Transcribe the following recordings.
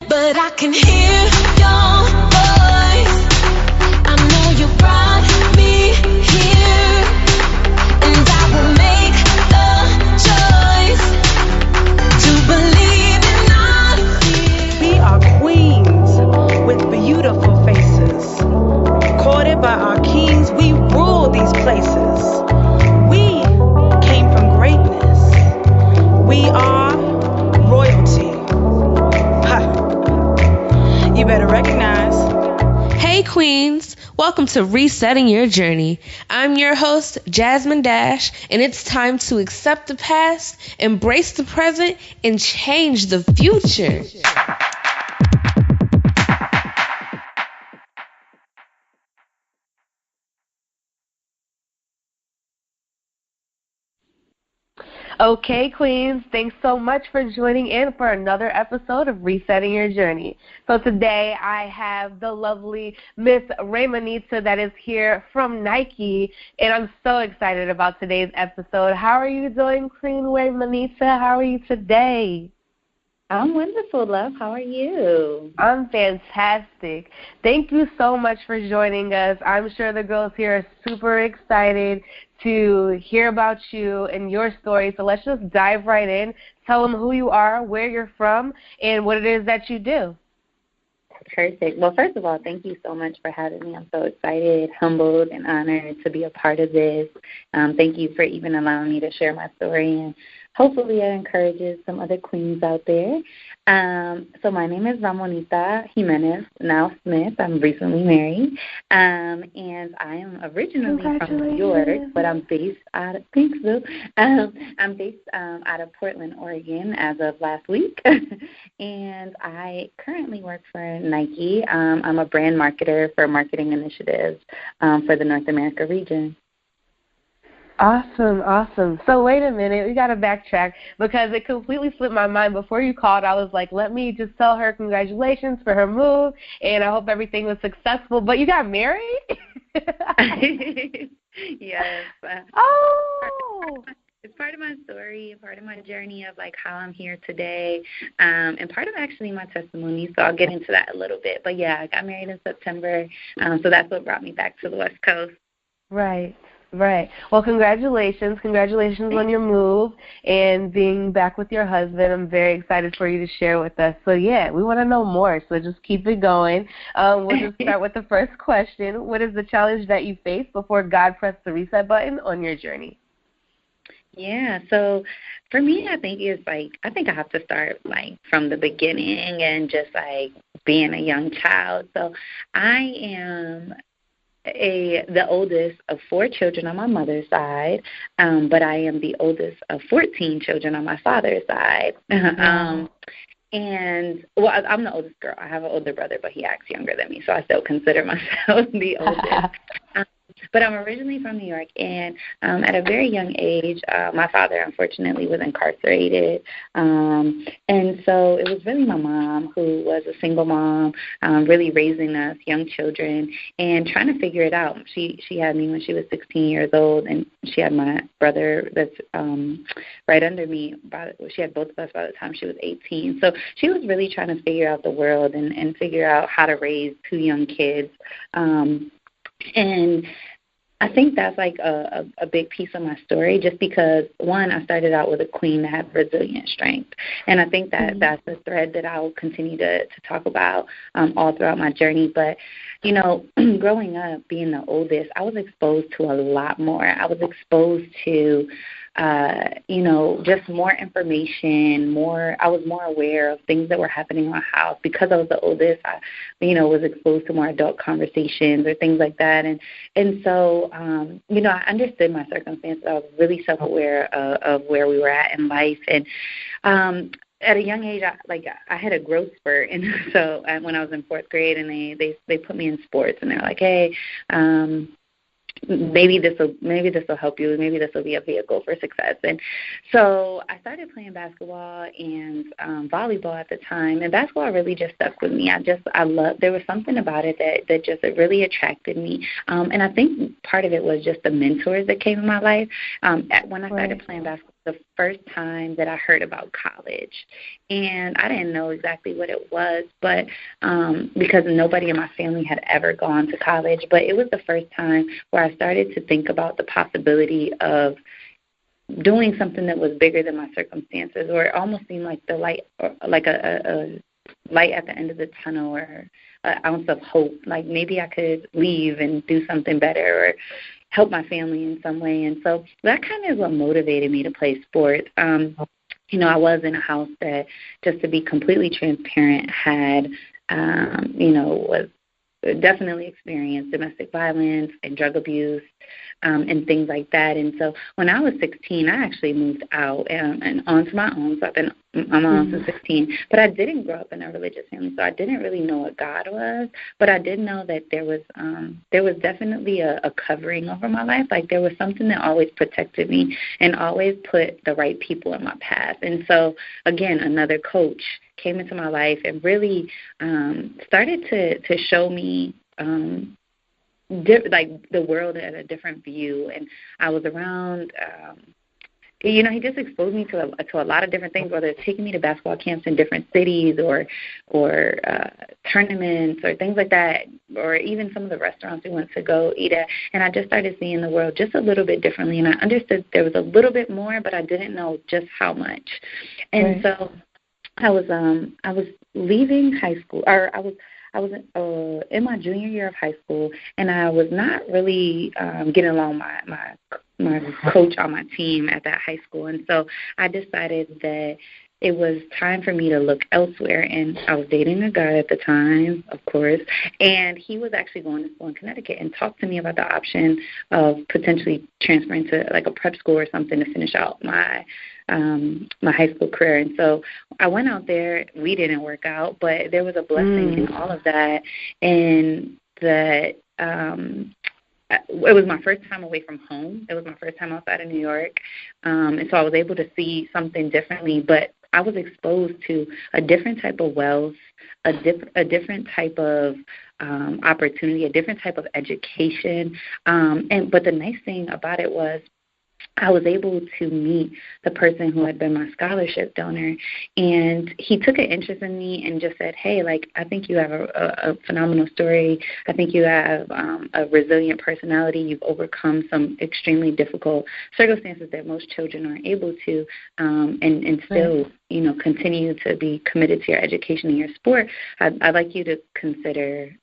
but I can hear your voice. I know you brought me here, and I will make the choice to believe in our fear. We are queens with beautiful faces. Courted by our kings, we rule these places. We came from greatness. We are royalty. Ha. You better recognize. Hey Queens, welcome to Resetting Your Journey. I'm your host, Jasmine Dash, and it's time to accept the past, embrace the present, and change the future. Okay, Queens, thanks so much for joining in for another episode of Resetting Your Journey. So today I have the lovely Miss Ramonita that is here from Nike, and I'm so excited about today's episode. How are you doing, Queen Ramonita? How are you today? I'm wonderful, love. How are you? I'm fantastic. Thank you so much for joining us. I'm sure the girls here are super excited to hear about you and your story. So let's just dive right in. Tell them who you are, where you're from, and what it is that you do. Perfect. Well, first of all, thank you so much for having me. I'm so excited, humbled, and honored to be a part of this. Thank you for even allowing me to share my story, and hopefully it encourages some other queens out there. So my name is Ramonita Jiminez, now Smith. I'm recently married, and I am originally from New York, but I'm based out of I'm based out of Portland, Oregon, as of last week, and I currently work for Nike. I'm a brand marketer for marketing initiatives for the North America region. Awesome, awesome. So wait a minute, we got to backtrack because it completely slipped my mind. Before you called, I was like, let me just tell her congratulations for her move, and I hope everything was successful. But you got married? Yes. Oh! It's part of my story, part of my journey of, like, how I'm here today, and part of actually my testimony, so I'll get into that a little bit. But, yeah, I got married in September, so that's what brought me back to the West Coast. Right. Right. Well, congratulations. Congratulations on your move and being back with your husband. I'm very excited for you to share with us. So, yeah, we want to know more, so just keep it going. We'll just start with the first question. What is the challenge that you faced before God pressed the reset button on your journey? Yeah, so for me, I think I have to start, like, from the beginning and just, like, being a young child. So I am the oldest of 4 children on my mother's side, but I am the oldest of 14 children on my father's side. And, well, I'm the oldest girl. I have an older brother, but he acts younger than me, so I still consider myself the oldest. But I'm originally from New York, and at a very young age, my father, unfortunately, was incarcerated. And so it was really my mom who was a single mom, really raising us, young children, and trying to figure it out. She had me when she was 16 years old, and she had my brother that's right under me. She had both of us by the time she was 18. So she was really trying to figure out the world and figure out how to raise 2 young kids. And I think that's like a big piece of my story, just because, one, I started out with a queen that had resilient strength. And I think that that's a thread that I will continue to talk about all throughout my journey. But, you know, growing up, being the oldest, I was exposed to a lot more. I was exposed to just more information, I was more aware of things that were happening in my house. Because I was the oldest, I was exposed to more adult conversations or things like that. And so, I understood my circumstances. I was really self-aware of where we were at in life. And at a young age, I had a growth spurt. And so when I was in 4th grade, and they put me in sports, and they're like, hey, maybe this will help you. Maybe this will be a vehicle for success. And so I started playing basketball and volleyball at the time. And basketball really just stuck with me. There was something about it that just really attracted me. And I think part of it was just the mentors that came in my life. When I started playing basketball, the first time that I heard about college. And I didn't know exactly what it was, but because nobody in my family had ever gone to college. But it was the first time where I started to think about the possibility of doing something that was bigger than my circumstances, or it almost seemed like the light, or like a light at the end of the tunnel, or an ounce of hope. Like maybe I could leave and do something better, or help my family in some way. And so that kind of is what motivated me to play sports. You know, I was in a house that, just to be completely transparent, had, you know, was definitely experienced domestic violence and drug abuse, and things like that. And so when I was 16, I actually moved out and onto my own. So I've been on my own since 16. But I didn't grow up in a religious family, so I didn't really know what God was. But I did know that there was definitely a covering over my life. Like there was something that always protected me and always put the right people in my path. And so, again, another coach came into my life and really started to show me like the world at a different view. And I was around, you know, he just exposed me to a lot of different things, whether it's taking me to basketball camps in different cities or tournaments or things like that, or even some of the restaurants we went to go eat at. And I just started seeing the world just a little bit differently. And I understood there was a little bit more, but I didn't know just how much. And so I was leaving high school, or I was in my junior year of high school, and I was not really getting along my coach on my team at that high school. And so I decided that it was time for me to look elsewhere. And I was dating a guy at the time, of course, and he was actually going to school in Connecticut, and talked to me about the option of potentially transferring to like a prep school or something to finish out my high school career. And so I went out there. We didn't work out, but there was a blessing in all of that. And that it was my first time away from home. It was my first time outside of New York. And so I was able to see something differently, but I was exposed to a different type of wealth, a different type of opportunity, a different type of education. But the nice thing about it was I was able to meet the person who had been my scholarship donor, and he took an interest in me and just said, hey, like, I think you have a phenomenal story. I think you have a resilient personality. You've overcome some extremely difficult circumstances that most children aren't able to, and still, you know, continue to be committed to your education and your sport. I'd like you to consider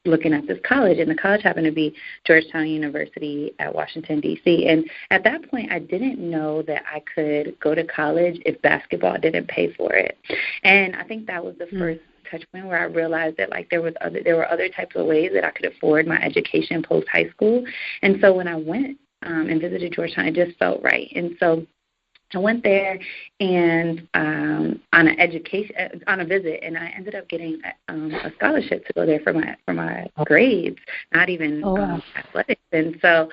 looking at this college. And the college happened to be Georgetown University at Washington, D.C. And at that point, I didn't know that I could go to college if basketball didn't pay for it. And I think that was the first touch point where I realized that, like, there were other types of ways that I could afford my education post high school. And so when I went and visited Georgetown, it just felt right. And so I went there and on a visit, and I ended up getting a scholarship to go there for my grades, not even athletics. And so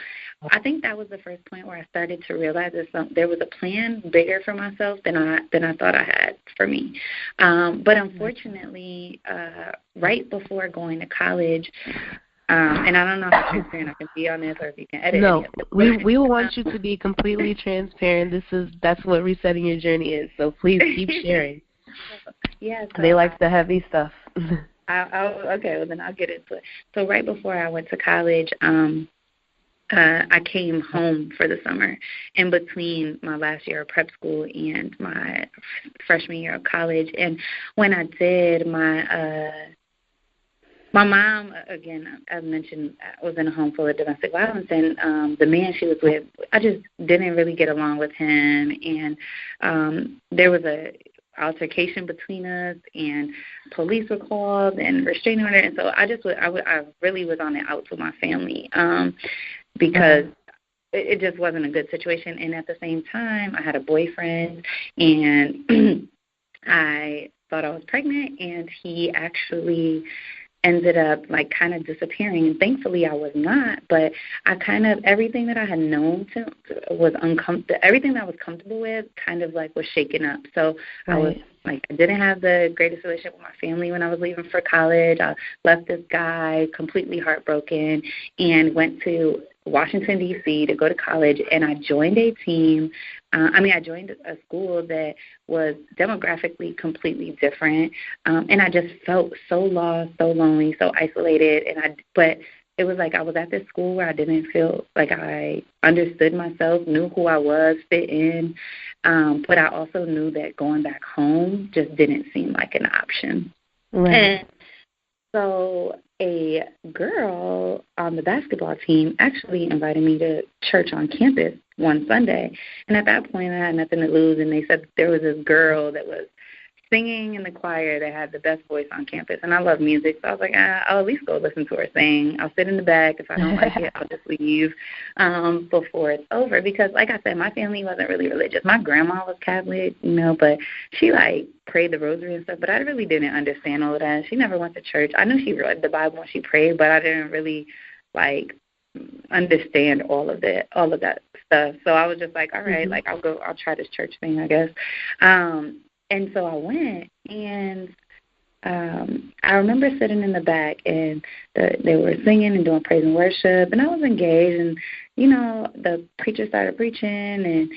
I think that was the first point where I started to realize that there was a plan bigger for myself than I thought I had for me. But unfortunately, right before going to college, and I don't know how transparent I can be on this, or if you can edit. No, we want you to be completely transparent. That's what resetting your journey is. So please keep sharing. Yeah, so they like the heavy stuff. Okay, well then I'll get into it. So right before I went to college, I came home for the summer in between my last year of prep school and my freshman year of college. And when I did, my mom, again, as mentioned, was in a home full of domestic violence, and the man she was with, I just didn't really get along with him, and there was a altercation between us, and police were called, and restraining order, and so I really was on the outs with my family because it just wasn't a good situation. And at the same time, I had a boyfriend, and I thought I was pregnant, and he actually ended up like kind of disappearing. And thankfully I was not, but I kind of, everything that I had known was uncomfortable. Everything that I was comfortable with kind of like was shaken up. So I was like, I didn't have the greatest relationship with my family when I was leaving for college. I left this guy completely heartbroken and went to Washington, D.C. to go to college, and I joined a team. I joined a school that was demographically completely different, and I just felt so lost, so lonely, so isolated. But it was like I was at this school where I didn't feel like I understood myself, knew who I was, fit in, but I also knew that going back home just didn't seem like an option. Right. And so a girl on the basketball team actually invited me to church on campus one Sunday. And at that point, I had nothing to lose, and they said there was this girl that was singing in the choir that had the best voice on campus. And I love music, so I was like, I'll at least go listen to her sing. I'll sit in the back. If I don't like it, I'll just leave before it's over. Because, like I said, my family wasn't really religious. My grandma was Catholic, but she, prayed the rosary and stuff, but I really didn't understand all of that. She never went to church. I knew she read the Bible when she prayed, but I didn't really, understand all of that stuff. So I was just like, all right, I'll try this church thing, I guess. And so I went, and I remember sitting in the back, and they were singing and doing praise and worship, and I was engaged, and, the preacher started preaching, and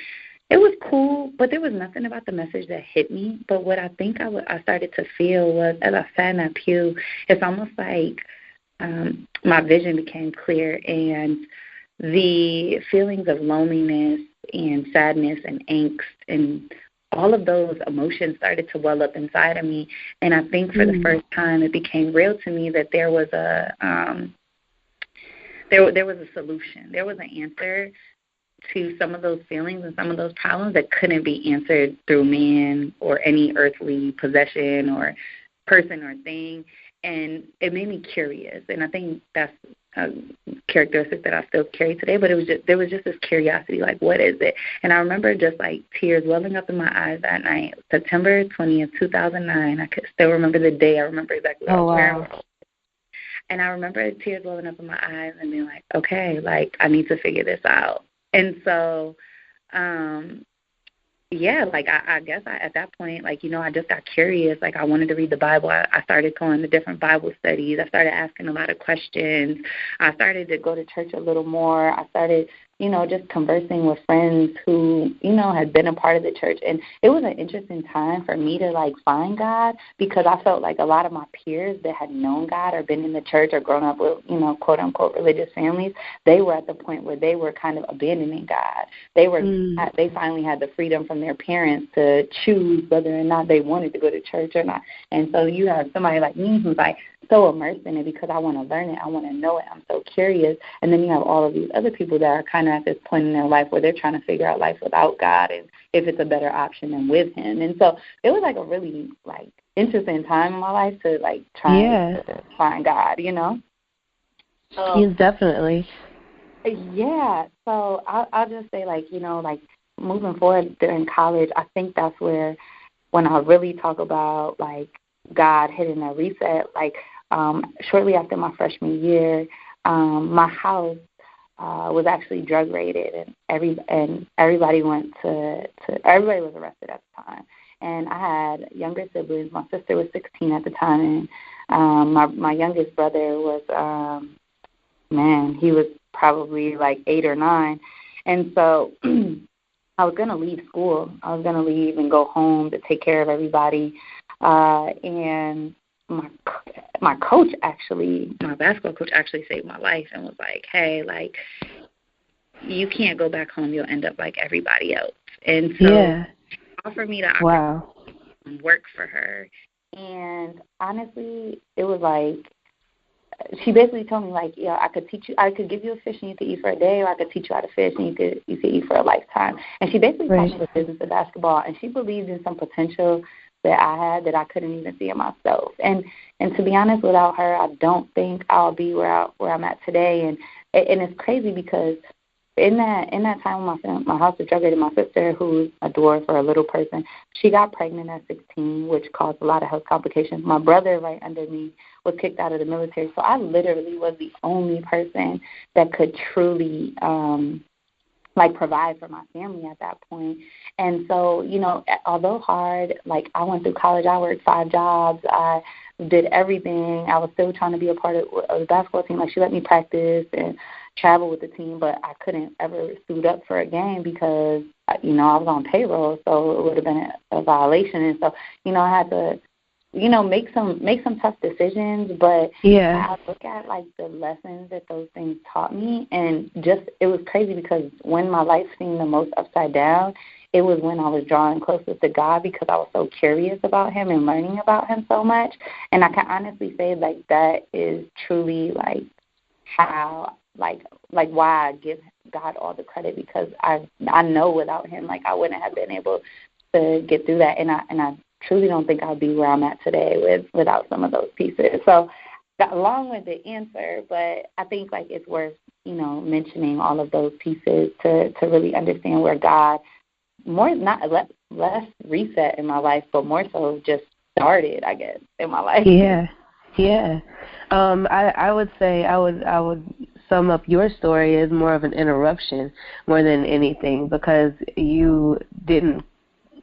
it was cool, but there was nothing about the message that hit me. But what I think I started to feel was, as I sat in that pew, it's almost like my vision became clear, and the feelings of loneliness and sadness and angst and all of those emotions started to well up inside of me. And I think for the first time it became real to me that there was a there was a solution. There was an answer to some of those feelings and some of those problems that couldn't be answered through man or any earthly possession or person or thing. And it made me curious. And I think that's a characteristic that I still carry today, but there was just this curiosity, what is it? And I remember just tears welling up in my eyes that night, September 20th, 2009. I could still remember the day. I remember exactly where I was. And I remember tears welling up in my eyes and being like, okay, I need to figure this out. And so, I guess at that point, I just got curious. I wanted to read the Bible. I started going to different Bible studies. I started asking a lot of questions. I started to go to church a little more. I started, just conversing with friends who, had been a part of the church. And it was an interesting time for me to, find God, because I felt like a lot of my peers that had known God or been in the church or grown up with, quote-unquote religious families, they were at the point where they were kind of abandoning God. They were they finally had the freedom from their parents to choose whether or not they wanted to go to church or not. And so you have somebody like me who's so immersed in it because I want to learn it, I want to know it, I'm so curious. And then you have all of these other people that are kind of at this point in their life where they're trying to figure out life without God and if it's a better option than with Him. And so it was a really interesting time in my life to try to find God, So, yes, definitely. Yeah. So I'll just say moving forward during college, I think that's where when I really talk about God hitting a reset, shortly after my freshman year, my house was actually drug raided, and everybody everybody was arrested at the time. And I had younger siblings. My sister was 16 at the time, and my youngest brother was he was probably 8 or 9. And so I was going to leave school. I was going to leave and go home to take care of everybody. And my coach my basketball coach actually saved my life and was like, hey, you can't go back home. You'll end up like everybody else. And so she offered me the opportunity to work for her. And honestly, it was she basically told me I could teach you, I could give you a fish and you could eat for a day, or I could teach you how to fish and you could eat for a lifetime. And she basically taught me the business of basketball, and she believed in some potential that I had that I couldn't even see in myself. And to be honest, without her, I don't think I'll be where I'm at today. And it's crazy because in that time when my house was drug raided, my sister, who's a dwarf or a little person, she got pregnant at 16, which caused a lot of health complications. My brother right under me was kicked out of the military. So I literally was the only person that could truly like provide for my family at that point. And so, you know, although hard, like I went through college, I worked 5 jobs, I did everything. I was still trying to be a part of the basketball team. Like she let me practice and travel with the team, but I couldn't ever suit up for a game because, you know, I was on payroll, so it would have been a violation. And so, you know, I had to, you know, make some tough decisions, but I look at like the lessons that those things taught me, and just it was crazy because when my life seemed the most upside down, it was when I was drawing closer to God because I was so curious about Him and learning about Him so much. And I can honestly say like that is truly like how like why I give God all the credit, because I know without Him like I wouldn't have been able to get through that, and I truly don't think I'll be where I'm at today without some of those pieces. So along with the answer, but I think like it's worth, you know, mentioning all of those pieces to really understand where God less reset in my life, but more so just started, I guess, in my life. Yeah. I would say I would sum up your story as more of an interruption more than anything, because you didn't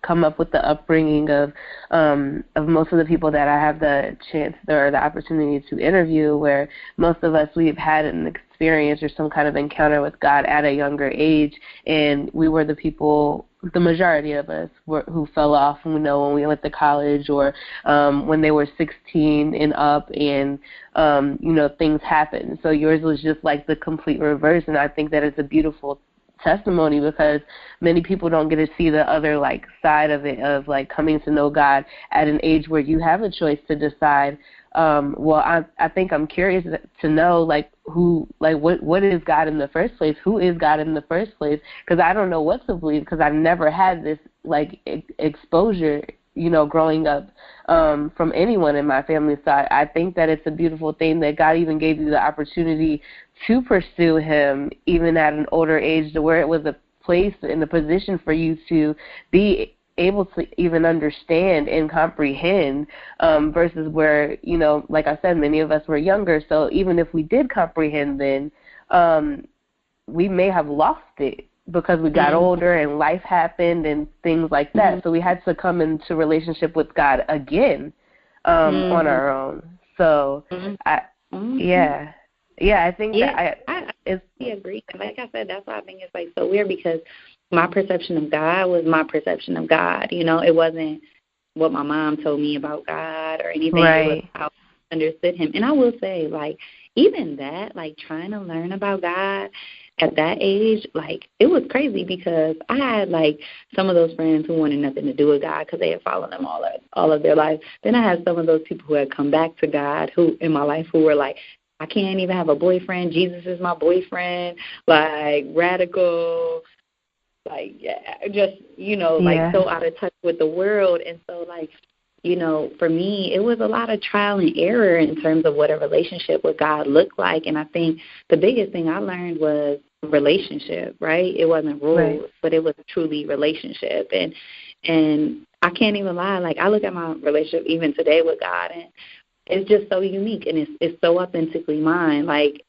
come up with the upbringing of most of the people that I have the chance or the opportunity to interview, where most of us, we've had an experience or some kind of encounter with God at a younger age, and we were the people, the majority of us who fell off, you know, when we went to college or when they were 16 and up, and you know, things happened. So yours was just like the complete reverse, and I think that it's a beautiful testimony because many people don't get to see the other like side of it, of like coming to know God at an age where you have a choice to decide. Well, I think I'm curious to know like what is God in the first place? Who is God in the first place? Because I don't know what to believe, because I've never had this like exposure, you know, growing up from anyone in my family. So I think that it's a beautiful thing that God even gave you the opportunity to pursue Him even at an older age, to where it was a place and a position for you to be able to even understand and comprehend, versus where, you know, like I said, many of us were younger. So even if we did comprehend then, we may have lost it because we got older and life happened and things like that. So we had to come into relationship with God again on our own. So I think that I agree. Like I said, that's why I think it's like so weird, because my perception of God was my perception of God. You know, it wasn't what my mom told me about God or anything. Right. It was how I understood Him. And I will say, like, even that, like, trying to learn about God at that age, like, it was crazy because I had, like, some of those friends who wanted nothing to do with God because they had followed Him all of their life. Then I had some of those people who had come back to God who in my life who were like, I can't even have a boyfriend. Jesus is my boyfriend. Like, radical, like, just, you know, like so out of touch with the world. And so, like, you know, for me, it was a lot of trial and error in terms of what a relationship with God looked like. And I think the biggest thing I learned was relationship, right? It wasn't rules, but it was truly relationship. And I can't even lie. Like, I look at my relationship even today with God, and it's just so unique, and it's so authentically mine. Like,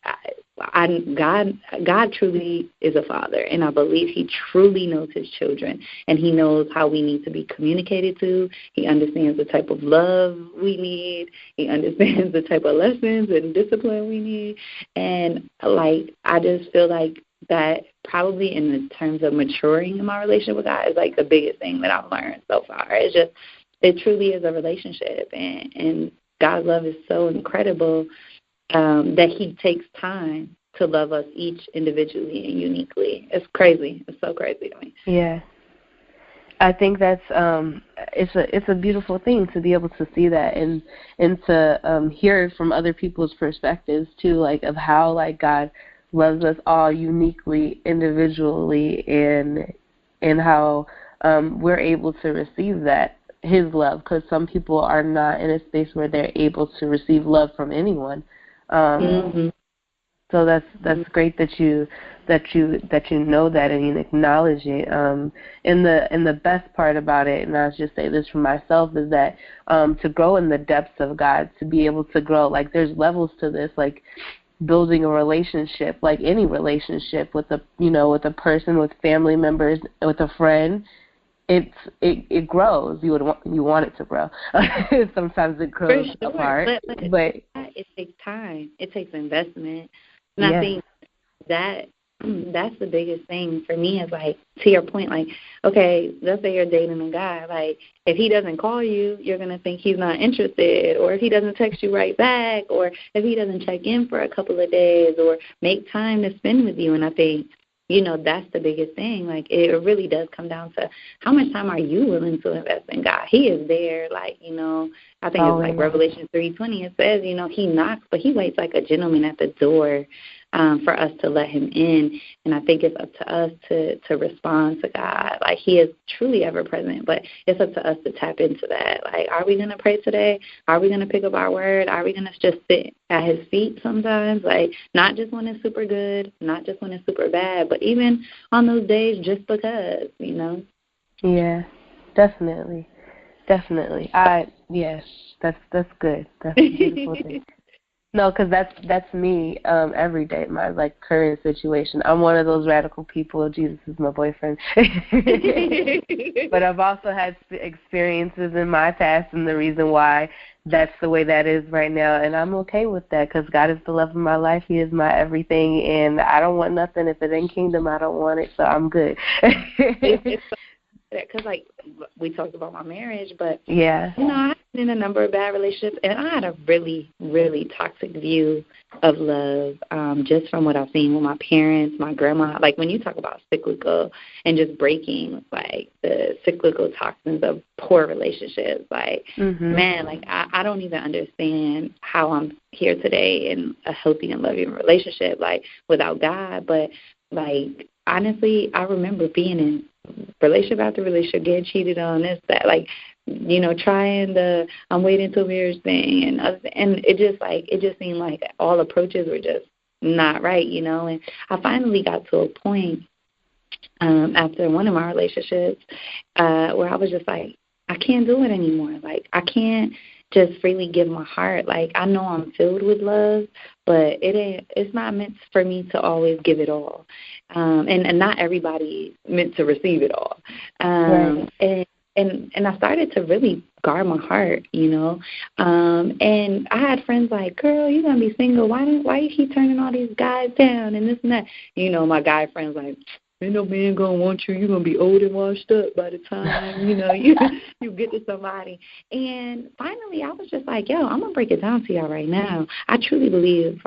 God truly is a father, and I believe He truly knows His children, and He knows how we need to be communicated to. He understands the type of love we need. He understands the type of lessons and discipline we need. And, like, I just feel like that probably in the terms of maturing in my relationship with God is, like, the biggest thing that I've learned so far. It's just, it truly is a relationship, and God's love is so incredible that He takes time to love us each individually and uniquely. It's crazy. It's so crazy to me. Yeah. I think that's it's a beautiful thing to be able to see that and to hear from other people's perspectives too, like of how like God loves us all uniquely, individually, and how we're able to receive that. His love, because some people are not in a space where they're able to receive love from anyone. So that's great that you know that and you acknowledge it. And the best part about it, and I'll just say this for myself, is that to grow in the depths of God, to be able to grow, like there's levels to this. Like building a relationship, like any relationship with with a person, with family members, with a friend, it grows. You want it to grow. Sometimes it grows apart, but it takes time. It takes investment, and I think that's the biggest thing for me is, like, to your point, like, okay, let's say you're dating a guy. Like, if he doesn't call you, you're going to think he's not interested, or if he doesn't text you right back, or if he doesn't check in for a couple of days or make time to spend with you. And I think, that's the biggest thing. Like, it really does come down to how much time are you willing to invest in God? He is there, like, I think it's like Revelation 3:20. It says, he knocks, but he waits like a gentleman at the door for us to let him in. And I think it's up to us to respond to God. Like, he is truly ever present, but it's up to us to tap into that. Like, are we going to pray today? Are we going to pick up our word? Are we going to just sit at his feet sometimes? Like, not just when it's super good, not just when it's super bad, but even on those days just because, Yeah, definitely. Yes, that's good. That's a beautiful thing. No, because that's me every day, my, like, current situation. I'm one of those radical people. Jesus is my boyfriend. But I've also had experiences in my past, and the reason why that's the way that is right now, and I'm okay with that because God is the love of my life. He is my everything, and I don't want nothing. If it ain't kingdom, I don't want it, so I'm good. Because, like, we talked about my marriage, but, yeah, I've been in a number of bad relationships, and I had a really, really toxic view of love, just from what I've seen with my parents, my grandma. Like, when you talk about cyclical and just breaking, like, the cyclical toxins of poor relationships, like, man, like, I don't even understand how I'm here today in a healthy and loving relationship, like, without God. But, like, honestly, I remember being in relationship after relationship, getting cheated on, this, that, like, trying the I'm waiting till marriage thing, and it just seemed like all approaches were just not right, and I finally got to a point after one of my relationships where I was just like, I can't do it anymore. Like, I can't just freely give my heart. Like, I know I'm filled with love, but it's not meant for me to always give it all. And not everybody meant to receive it all. Right. And I started to really guard my heart, and I had friends like, girl, you're going to be single. Why you keep turning all these guys down and this and that? My guy friends like, ain't no man going to want you. You're going to be old and washed up by the time, you get to somebody. And finally, I was just like, yo, I'm going to break it down to y'all right now. I truly believe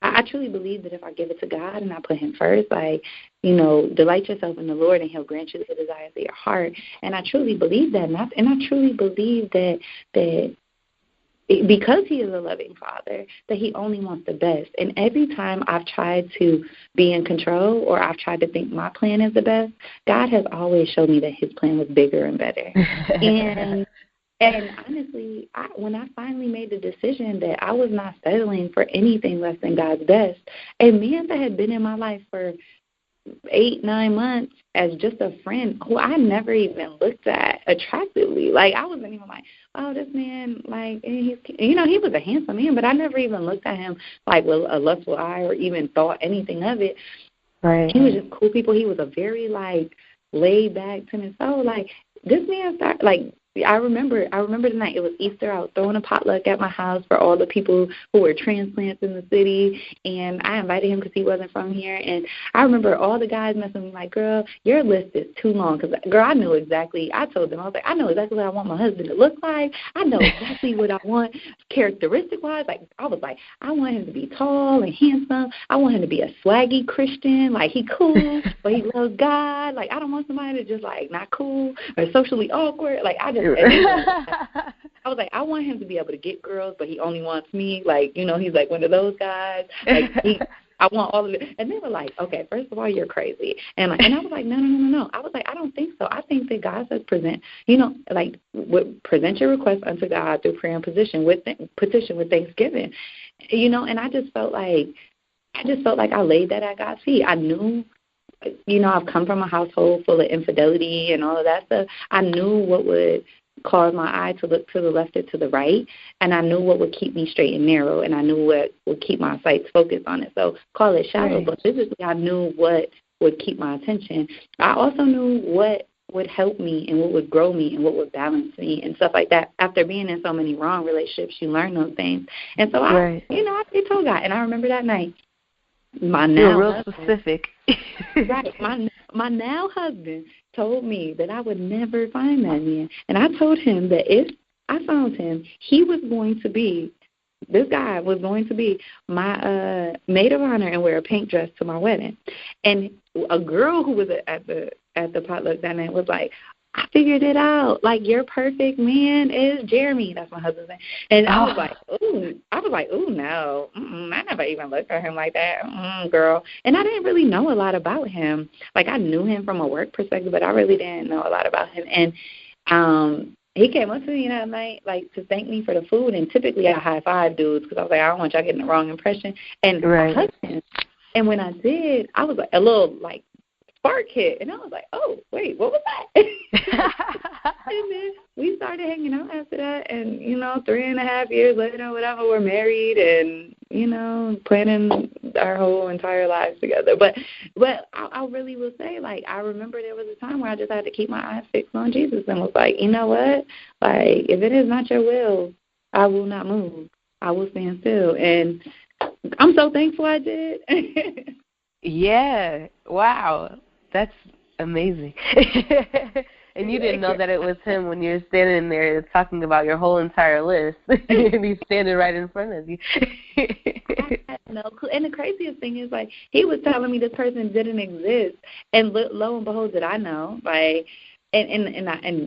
I truly believe that if I give it to God and I put him first, like, delight yourself in the Lord and he'll grant you the desires of your heart. And I truly believe that. And I truly believe that because he is a loving father, that he only wants the best. And every time I've tried to be in control or I've tried to think my plan is the best, God has always showed me that his plan was bigger and better. And honestly, when I finally made the decision that I was not settling for anything less than God's best, a man that had been in my life for 8-9 months as just a friend who I never even looked at attractively. Like, I wasn't even like, oh, this man, like, he was a handsome man, but I never even looked at him like with a lustful eye or even thought anything of it. Right. He was just cool people. He was a very, like, laid back, timid soul. Like, this man started, like, I remember the night. It was Easter. I was throwing a potluck at my house for all the people who were transplants in the city, and I invited him because he wasn't from here. And I remember all the guys messing with me like, girl, your list is too long. Because, girl, I knew exactly. I told them, I was like, I know exactly what I want my husband to look like. I know exactly what I want characteristic-wise. Like, I was like, I want him to be tall and handsome. I want him to be a swaggy Christian. Like, he cool, but he loves God. Like, I don't want somebody to just, like, not cool or socially awkward. Like, I was like, I want him to be able to get girls, but he only wants me. Like, he's like one of those guys. Like, I want all of it. And they were like, okay, first of all, you're crazy. And I was like, no. I was like, I don't think so. I think that God says present your request unto God through prayer and petition with thanksgiving. And I just felt like I laid that at God's feet. I knew, I've come from a household full of infidelity and all of that stuff. I knew what would caused my eye to look to the left or to the right, and I knew what would keep me straight and narrow, and I knew what would keep my sights focused on it. So call it shallow, right. but physically I knew what would keep my attention. I also knew what would help me and what would grow me and what would balance me and stuff like that. After being in so many wrong relationships, you learn those things. And so I told God, and I remember that night, You're real specific. Right. My now husband told me that I would never find that man. And I told him that if I found him, this guy was going to be my maid of honor and wear a pink dress to my wedding. And a girl who was at the potluck that night was like, I figured it out. Like, your perfect man is Jeremy. That's my husband's name. And I was like, ooh, no. I never even looked at him like that, girl. And I didn't really know a lot about him. Like, I knew him from a work perspective, but I really didn't know a lot about him. And he came up to me that night, like, to thank me for the food. And typically I high-five dudes because I was like, I don't want y'all getting the wrong impression. And I hugged him. And when I did, I was like, a little, like, spark hit, and I was like, oh, wait, what was that? And then we started hanging out after that, and, 3.5 years later, whatever, we're married and, planning our whole entire lives together. But I really will say, like, I remember there was a time where I just had to keep my eyes fixed on Jesus and was like, you know what? Like, if it is not your will, I will not move. I will stand still. And I'm so thankful I did. Yeah. Wow. That's amazing. And you didn't know that it was him when you're standing there talking about your whole entire list, and he's standing right in front of you. I had no clue. And the craziest thing is, like, he was telling me this person didn't exist, and lo and behold, did I know? Like, and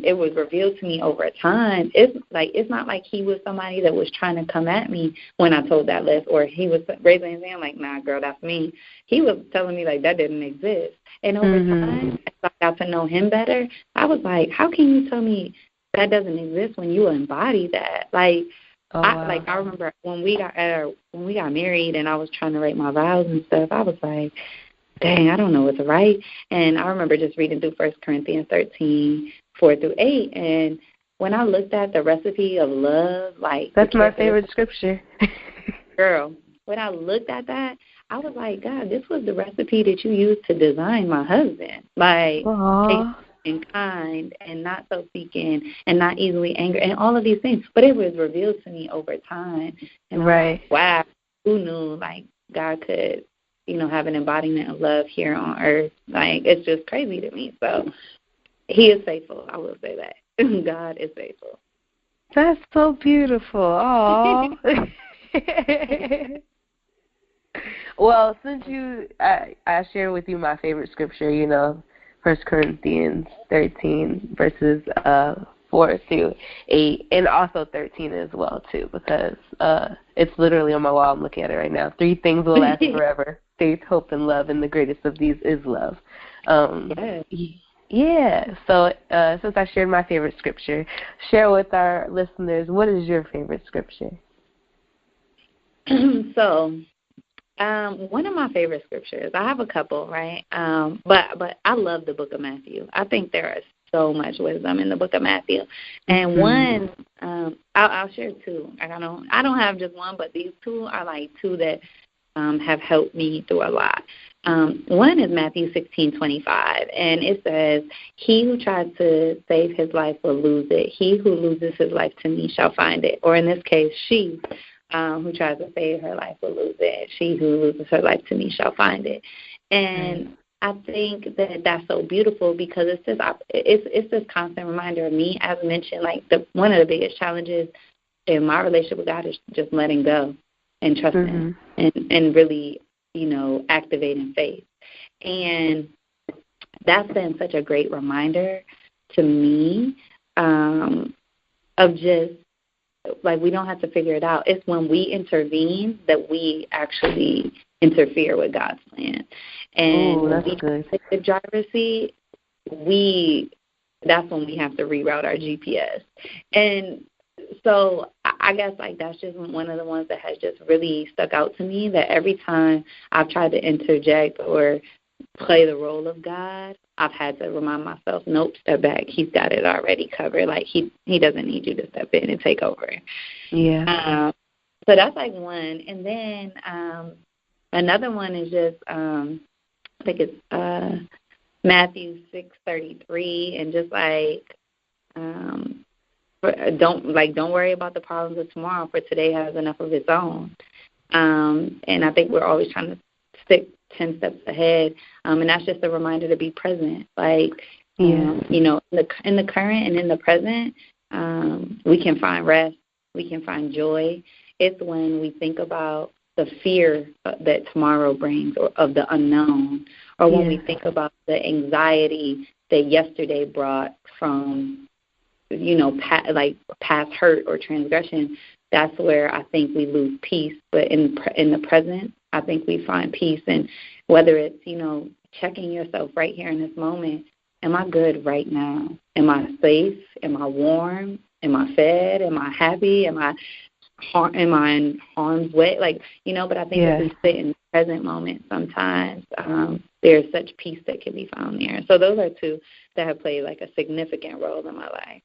it was revealed to me over time. It's not like he was somebody that was trying to come at me when I told that list, or he was raising his hand like, nah, girl, that's me. He was telling me, like, that didn't exist. And over time, as I got to know him better, I was like, how can you tell me that doesn't exist when you embody that? Like, I remember when we got married and I was trying to write my vows and stuff, I was like, dang, I don't know what to write. And I remember just reading through 1 Corinthians 13, 4-8. And when I looked at the recipe of love, like... That's my favorite scripture. Girl, when I looked at that, I was like, God, this was the recipe that you used to design my husband. Like, patient and kind and not self-seeking and not easily angered and all of these things. But it was revealed to me over time. And right. Like, wow, who knew, like, God could... have an embodiment of love here on earth. Like, it's just crazy to me. So he is faithful. I will say that. God is faithful. That's so beautiful. Oh. Well, since I share with you my favorite scripture, 1 Corinthians 13 verses 4-8, and also 13 as well, too, because it's literally on my wall. I'm looking at it right now. 3 things will last forever: faith, hope, and love, and the greatest of these is love. Yeah. So since I shared my favorite scripture, share with our listeners, what is your favorite scripture? So one of my favorite scriptures, I have a couple, right? But I love the book of Matthew. I think there is so much wisdom in the book of Matthew. And one, I'll share 2. I don't have just one, but these 2 are like 2 that have helped me through a lot. One is Matthew 16:25, and it says, he who tries to save his life will lose it. He who loses his life to me shall find it. Or in this case, she who tries to save her life will lose it. She who loses her life to me shall find it. And I think that that's so beautiful because it's this constant reminder of me, as mentioned, like one of the biggest challenges in my relationship with God is just letting go and trusting and really, activating faith. And that's been such a great reminder to me of just, like, we don't have to figure it out. It's when we intervene that we actually interfere with God's plan. And when we take the driver's seat, that's when we have to reroute our GPS. And so I guess, like, that's just one of the ones that has just really stuck out to me, that every time I've tried to interject or play the role of God, I've had to remind myself, nope, step back. He's got it already covered. Like, he doesn't need you to step in and take over. Yeah. So that's like one. And then another one is just, I think it's Matthew 6:33, and just like, don't worry about the problems of tomorrow, for today has enough of its own. And I think we're always trying to stick 10 steps ahead, and that's just a reminder to be present. Like, you know, in the current and in the present, we can find rest, we can find joy. It's when we think about the fear that tomorrow brings, or of the unknown, or when we think about the anxiety that yesterday brought from, you know, past hurt or transgression. That's where I think we lose peace. But in the present, I think we find peace. And whether it's, you know, checking yourself right here in this moment, am I good right now? Am I safe? Am I warm? Am I fed? Am I happy? Am I in harm's way? Like, you know, but I think if we sit in the present moment sometimes, there's such peace that can be found there. So those are two that have played like a significant role in my life.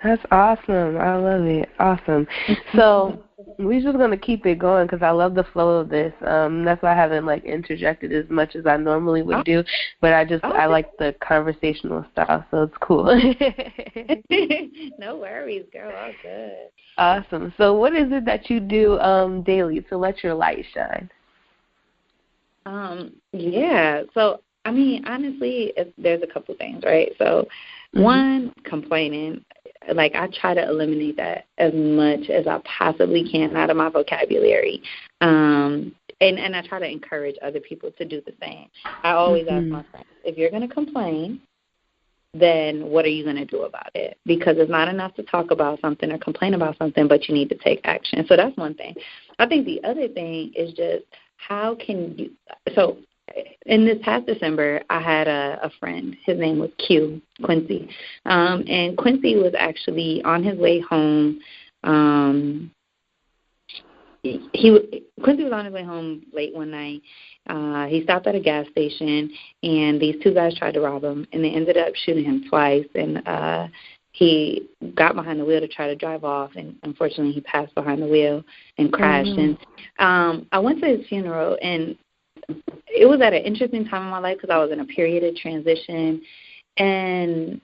That's awesome. I love it. Awesome. So we're just going to keep it going because I love the flow of this. That's why I haven't, like, interjected as much as I normally would do. But I like the conversational style, so it's cool. No worries, girl. All good. Awesome. So what is it that you do daily to let your light shine? Yeah. So, I mean, honestly, there's a couple things, right? So, one, complaining. Like, I try to eliminate that as much as I possibly can out of my vocabulary. And I try to encourage other people to do the same. I always ask my friends, if you're going to complain, then what are you going to do about it? Because it's not enough to talk about something or complain about something, but you need to take action. So that's one thing. I think the other thing is just how can you – so in this past December, I had a friend. His name was Quincy. And Quincy was actually on his way home. Quincy was on his way home late one night. He stopped at a gas station, and these two guys tried to rob him, and they ended up shooting him twice. And he got behind the wheel to try to drive off, and unfortunately he passed behind the wheel and crashed. And I went to his funeral, and it was at an interesting time in my life because I was in a period of transition. And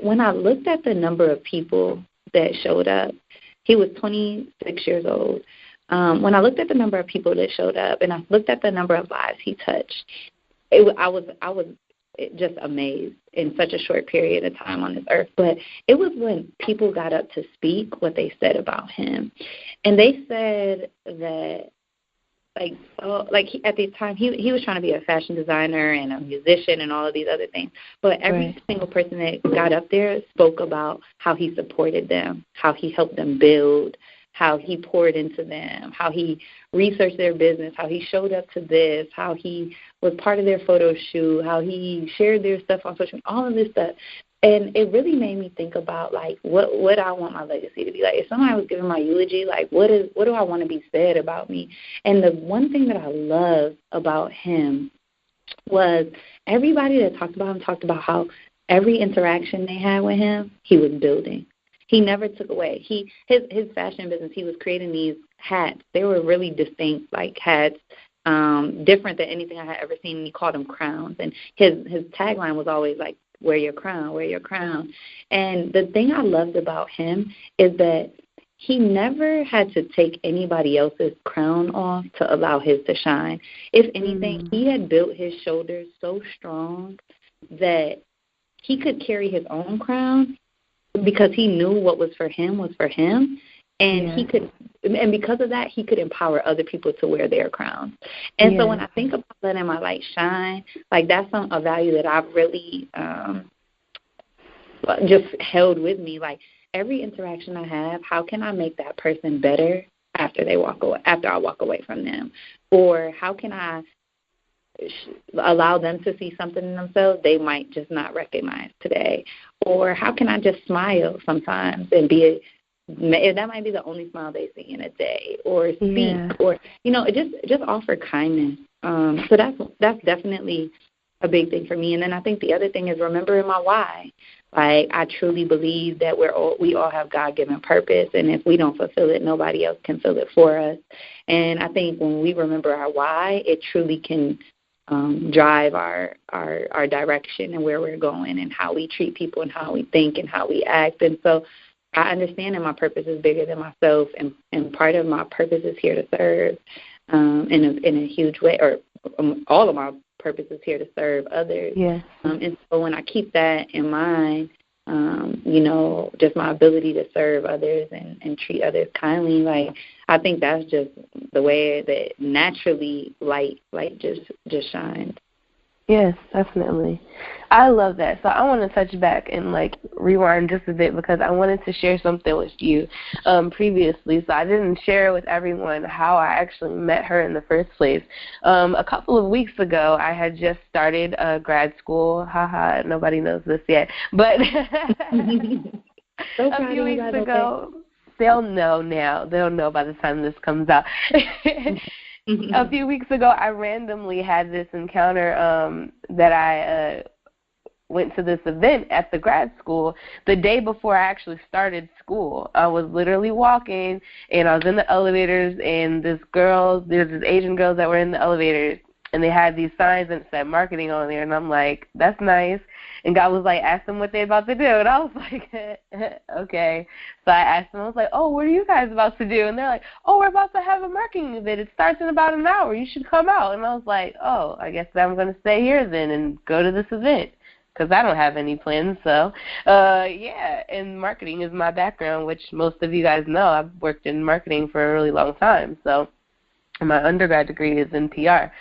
when I looked at the number of people that showed up, he was 26 years old. When I looked at the number of people that showed up and I looked at the number of lives he touched, I was just amazed in such a short period of time on this earth. But it was when people got up to speak what they said about him. And they said that, at the time, he was trying to be a fashion designer and a musician and all of these other things. But every single person that got up there spoke about how he supported them, how he helped them build, how he poured into them, how he researched their business, how he showed up to this, how he was part of their photo shoot, how he shared their stuff on social media, all of this stuff. And it really made me think about, like, what I want my legacy to be. Like, if somebody was giving my eulogy, like, what do I want to be said about me? And the one thing that I love about him was everybody that talked about how every interaction they had with him, he was building. He never took away. His fashion business, he was creating these hats. They were really distinct, like, hats, different than anything I had ever seen. And he called them crowns. And his tagline was always, like, wear your crown, wear your crown. And the thing I loved about him is that he never had to take anybody else's crown off to allow his to shine. If anything, he had built his shoulders so strong that he could carry his own crown because he knew what was for him. And he could, and because of that, he could empower other people to wear their crowns. And so when I think about letting my light shine, like, that's a value that I've really just held with me. Like, every interaction I have, how can I make that person better after I walk away from them? Or how can I allow them to see something in themselves they might just not recognize today? Or how can I just smile sometimes and that might be the only smile they see in a day, or speak, or, just offer kindness. So that's definitely a big thing for me. And then I think the other thing is remembering my why. Like, I truly believe that we all have God-given purpose, and if we don't fulfill it, nobody else can fill it for us. And I think when we remember our why, it truly can drive our direction and where we're going and how we treat people and how we think and how we act. And so I understand that my purpose is bigger than myself, and part of my purpose is here to serve in a huge way, or all of my purpose is here to serve others. Yes. And so when I keep that in mind, just my ability to serve others and treat others kindly, like, I think that's just the way that naturally light just shines. Yes, definitely. I love that. So I want to touch back and, like, rewind just a bit because I wanted to share something with you previously. So I didn't share with everyone how I actually met her in the first place. A couple of weeks ago, I had just started grad school. Haha, nobody knows this yet. But a few weeks ago, they'll know now. They'll know by the time this comes out. A few weeks ago, I randomly had this encounter that I went to this event at the grad school the day before I actually started school. I was literally walking, and I was in the elevators, and there's these Asian girls that were in the elevators, and they had these signs that said marketing on there, and I'm like, that's nice. And God was like, ask them what they're about to do. And I was like, okay. So I asked them, I was like, oh, what are you guys about to do? And they're like, oh, we're about to have a marketing event. It starts in about an hour. You should come out. And I was like, oh, I guess I'm going to stay here then and go to this event because I don't have any plans. So, yeah, and marketing is my background, which most of you guys know. I've worked in marketing for a really long time. So my undergrad degree is in PR.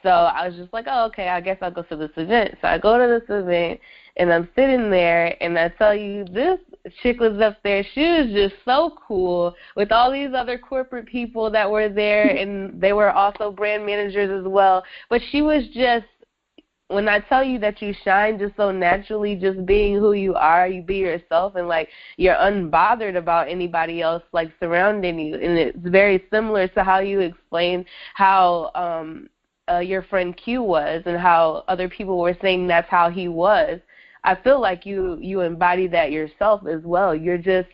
So I was just like, oh, okay, I guess I'll go to this event. So I go to this event, and I'm sitting there, and I tell you, this chick was up there. She was just so cool with all these other corporate people that were there, and they were also brand managers as well. But she was just, when I tell you that you shine just so naturally, just being who you are, you be yourself, and, like, you're unbothered about anybody else, like, surrounding you. And it's very similar to how you explained how your friend Q was and how other people were saying that's how he was. I feel like you embody that yourself as well. You're just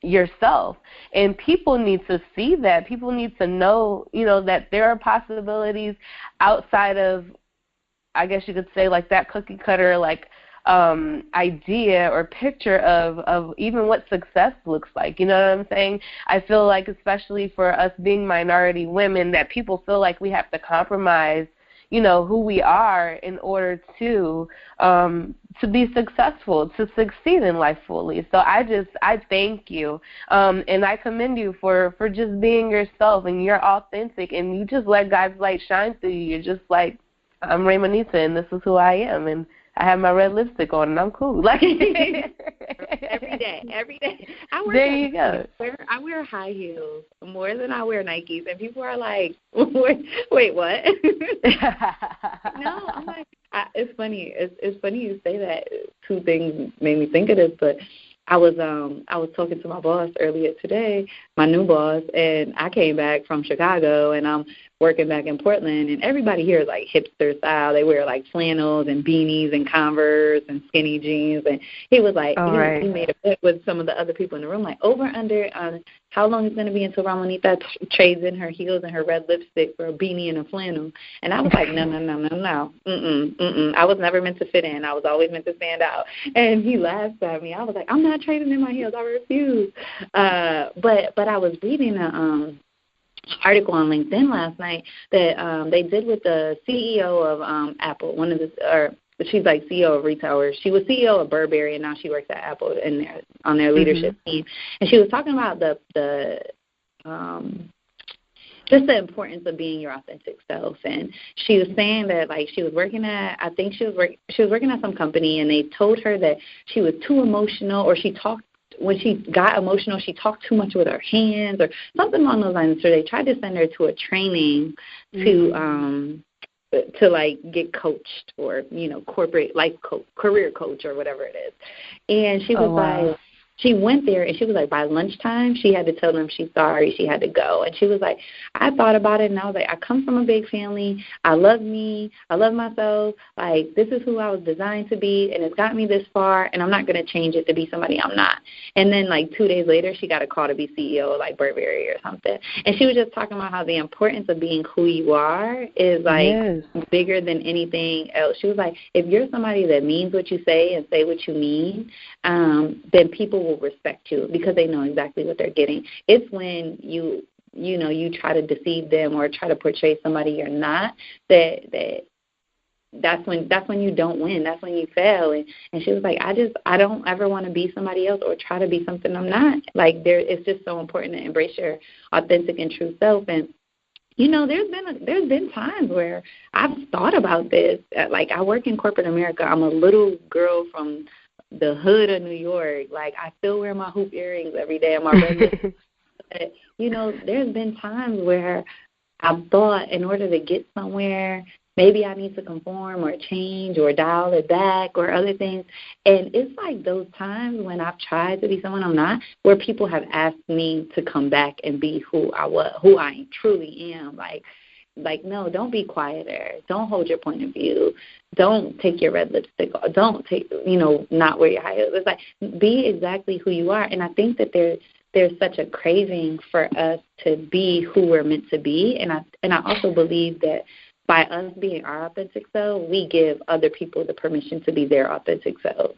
yourself. And people need to see that. People need to know, that there are possibilities outside of, I guess you could say, like, that cookie cutter, like, idea or picture of even what success looks like. You know what I'm saying? I feel like, especially for us being minority women, that people feel like we have to compromise, who we are in order to be successful, to succeed in life fully. So I thank you, and I commend you for just being yourself, and you're authentic, and you just let God's light shine through you. You're just like, I'm Ramonita, and this is who I am, and I have my red lipstick on, and I'm cool. Like every day. There you go. I wear high heels more than I wear Nikes, and people are like, "Wait, what?" No, I'm like, it's funny. It's funny you say that. Two things made me think of this, but I was talking to my boss earlier today, my new boss, and I came back from Chicago, and I'm working back in Portland, and everybody here is like hipster style. They wear like flannels and beanies and Converse and skinny jeans, and he was like, he made a bet with some of the other people in the room, like over under how long it's going to be until Ramonita trades in her heels and her red lipstick for a beanie and a flannel. And I was like, no. I was never meant to fit in. I was always meant to stand out. And he laughed at me. I was like, I'm not trading in my heels. I refuse. But I was reading a article on LinkedIn last night that they did with the CEO of Apple. She's like CEO of retailers. She was CEO of Burberry, and now she works at Apple on their leadership team. And she was talking about just the importance of being your authentic self. And she was saying that, like, she was working at, I think she was working at some company, and they told her that she was too emotional, or when she got emotional, she talked too much with her hands or something along those lines. So they tried to send her to a training to like get coached, or corporate life coach, career coach, or whatever it is. And she was she went there, and she was like, by lunchtime, she had to tell them she's sorry, she had to go. And she was like, I thought about it, and I was like, I come from a big family. I love me. I love myself. Like, this is who I was designed to be, and it's got me this far, and I'm not going to change it to be somebody I'm not. And then, like, 2 days later, she got a call to be CEO of, like, Burberry or something. And she was just talking about how the importance of being who you are is, like, bigger than anything else. She was like, if you're somebody that means what you say and say what you mean, then people will respect you because they know exactly what they're getting. It's when you try to deceive them or try to portray somebody you're not, that's when you don't win. That's when you fail. And she was like, I don't ever want to be somebody else or try to be something I'm not. Like, it's just so important to embrace your authentic and true self. And there's been times where I've thought about this. Like, I work in corporate America. I'm a little girl from the hood of New York. Like, I still wear my hoop earrings every day on my regular. But, there's been times where I've thought in order to get somewhere, maybe I need to conform or change or dial it back or other things. And it's like those times when I've tried to be someone I'm not, where people have asked me to come back and be who I truly am. Like, no, don't be quieter. Don't hold your point of view. Don't take your red lipstick off. Don't take, not wear your high heels. It's like, be exactly who you are. And I think that there's such a craving for us to be who we're meant to be. And I also believe that by us being our authentic self, we give other people the permission to be their authentic selves.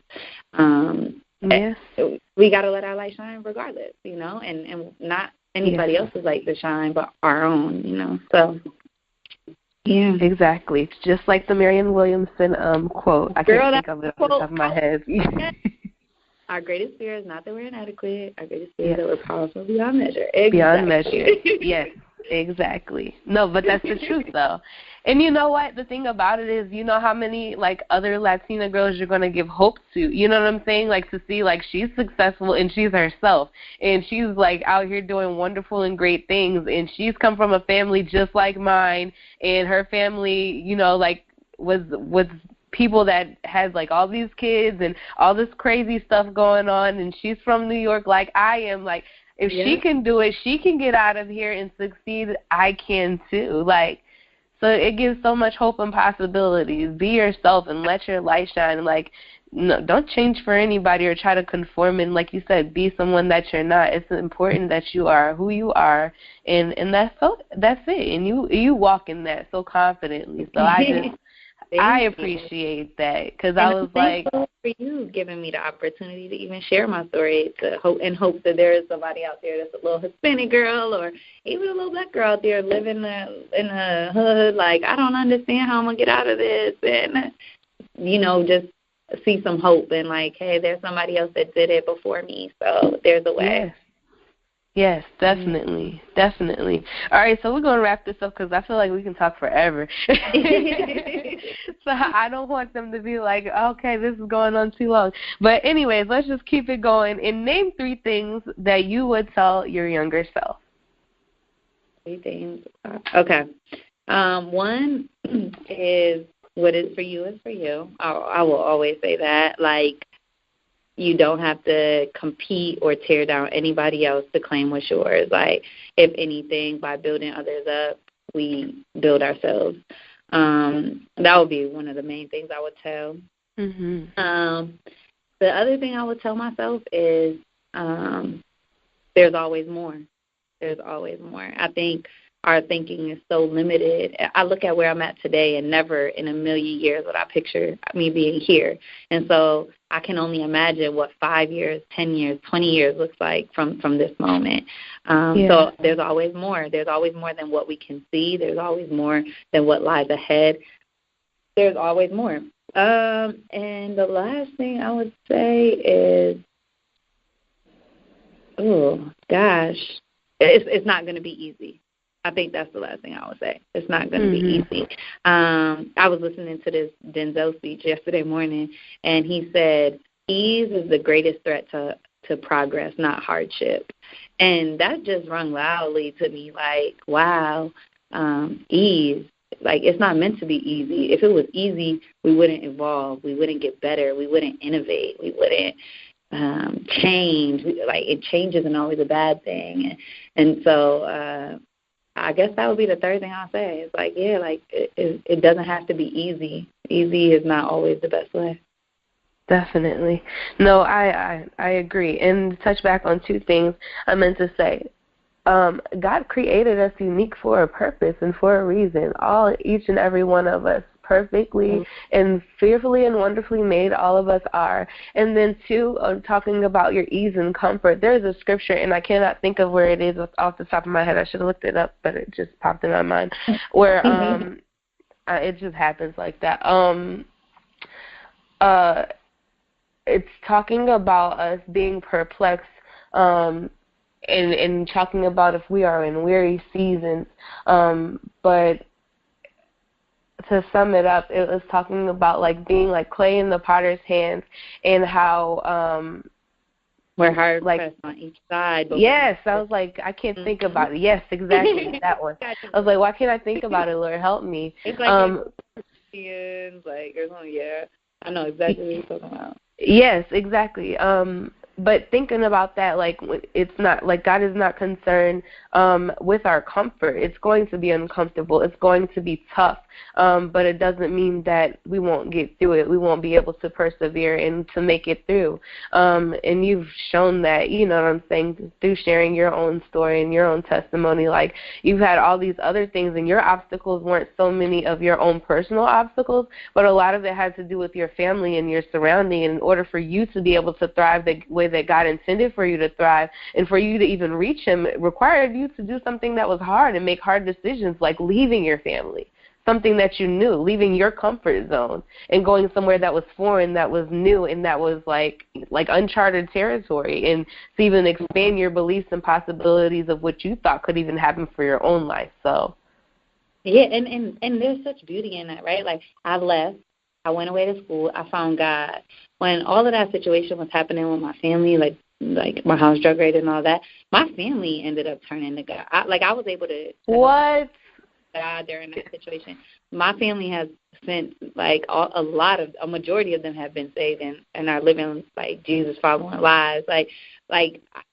Yes. We got to let our light shine regardless, and not anybody else's light to shine, but our own, So, yeah. Exactly. Just like the Marianne Williamson quote. I can't think of it off the top of my head. Our greatest fear is not that we're inadequate. Our greatest fear is that we're powerful beyond measure. Exactly. Beyond measure. Yes, exactly. No, but that's the truth, though. And you know what? The thing about it is, how many, other Latina girls you're going to give hope to. You know what I'm saying? To see, she's successful and she's herself. And she's, out here doing wonderful and great things. And she's come from a family just like mine. And her family, was people that has all these kids and all this crazy stuff going on, and she's from New York like I am. If she can do it, she can get out of here and succeed. I can too. So it gives so much hope and possibilities. Be yourself and let your light shine. No, don't change for anybody or try to conform and, like you said, be someone that you're not. It's important that you are who you are, and that's it. And you walk in that so confidently. So I appreciate that because I was like, for you giving me the opportunity to even share my story in hopes that there is somebody out there that's a little Hispanic girl or even a little black girl out there living in a hood. I don't understand how I'm going to get out of this. And, just see some hope and hey, there's somebody else that did it before me. So there's a way. Yes, definitely, definitely. All right, so we're going to wrap this up because I feel like we can talk forever. So I don't want them to be like, okay, this is going on too long. But anyways, let's just keep it going. And name 3 things that you would tell your younger self. 3 things. Okay. One is what is for you is for you. I will always say that. You don't have to compete or tear down anybody else to claim what's yours. If anything, by building others up, we build ourselves. That would be one of the main things I would tell. Mm-hmm. The other thing I would tell myself is there's always more. There's always more. I think our thinking is so limited. I look at where I'm at today, and never in a million years would I picture me being here. And so I can only imagine what 5 years, 10 years, 20 years looks like from this moment. So there's always more. There's always more than what we can see. There's always more than what lies ahead. There's always more. And the last thing I would say is, it's not going to be easy. I think that's the last thing I would say. It's not going to be easy. I was listening to this Denzel speech yesterday morning, and he said, ease is the greatest threat to progress, not hardship. And that just rung loudly to me, wow, ease. It's not meant to be easy. If it was easy, we wouldn't evolve. We wouldn't get better. We wouldn't innovate. We wouldn't change. Like, change isn't always a bad thing. And so I guess that would be the third thing I'll say. It's like, yeah, like it doesn't have to be easy. Easy is not always the best way. Definitely. No, I agree. And touch back on two things I meant to say. God created us unique for a purpose and for a reason. Each and every one of us, perfectly and fearfully and wonderfully made, all of us are. And then two, talking about your ease and comfort, there's a scripture, and I cannot think of where it is off the top of my head. I should have looked it up, but it just popped in my mind, where it just happens like that. It's talking about us being perplexed, and talking about if we are in weary seasons, but to sum it up, it was talking about like being like clay in the potter's hands, and how we're hard pressed on each side. Yes, I was like, I can't think about it. Yes, exactly, that one. I was like, why can't I think about it, Lord, help me? It's like like or something. Yeah, I know exactly what you're talking about. Yes, exactly. But thinking about that, like, it's not like God is not concerned with our comfort. It's going to be uncomfortable. It's going to be tough. But it doesn't mean that we won't get through it. We won't be able to persevere and to make it through. And you've shown that, you know what I'm saying, through sharing your own story and your own testimony. Like, you've had all these other things, and your obstacles weren't so many of your own personal obstacles, but a lot of it had to do with your family and your surrounding. And in order for you to be able to thrive the way that God intended for you to thrive, and for you to even reach Him, it required you to do something that was hard and make hard decisions, like leaving your family, something that you knew, leaving your comfort zone and going somewhere that was foreign, that was new, and that was like uncharted territory, and to even expand your beliefs and possibilities of what you thought could even happen for your own life. So yeah, and there's such beauty in that, right? Like, I left, I went away to school, I found God. When all of that situation was happening with my family, like my house drug raid and all that, my family ended up turning to God. I was able to what? God during that situation. My family has since, like, a majority of them have been saved and are living like Jesus following lives. Like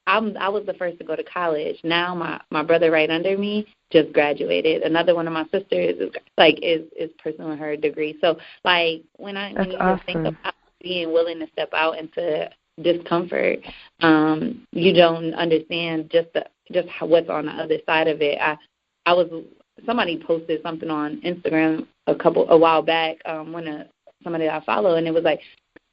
I was the first to go to college. Now my brother right under me just graduated. Another one of my sisters is pursuing her degree. So like when you just think about being willing to step out into discomfort, you don't understand just what's on the other side of it. Somebody posted something on Instagram a while back, somebody I follow, and it was like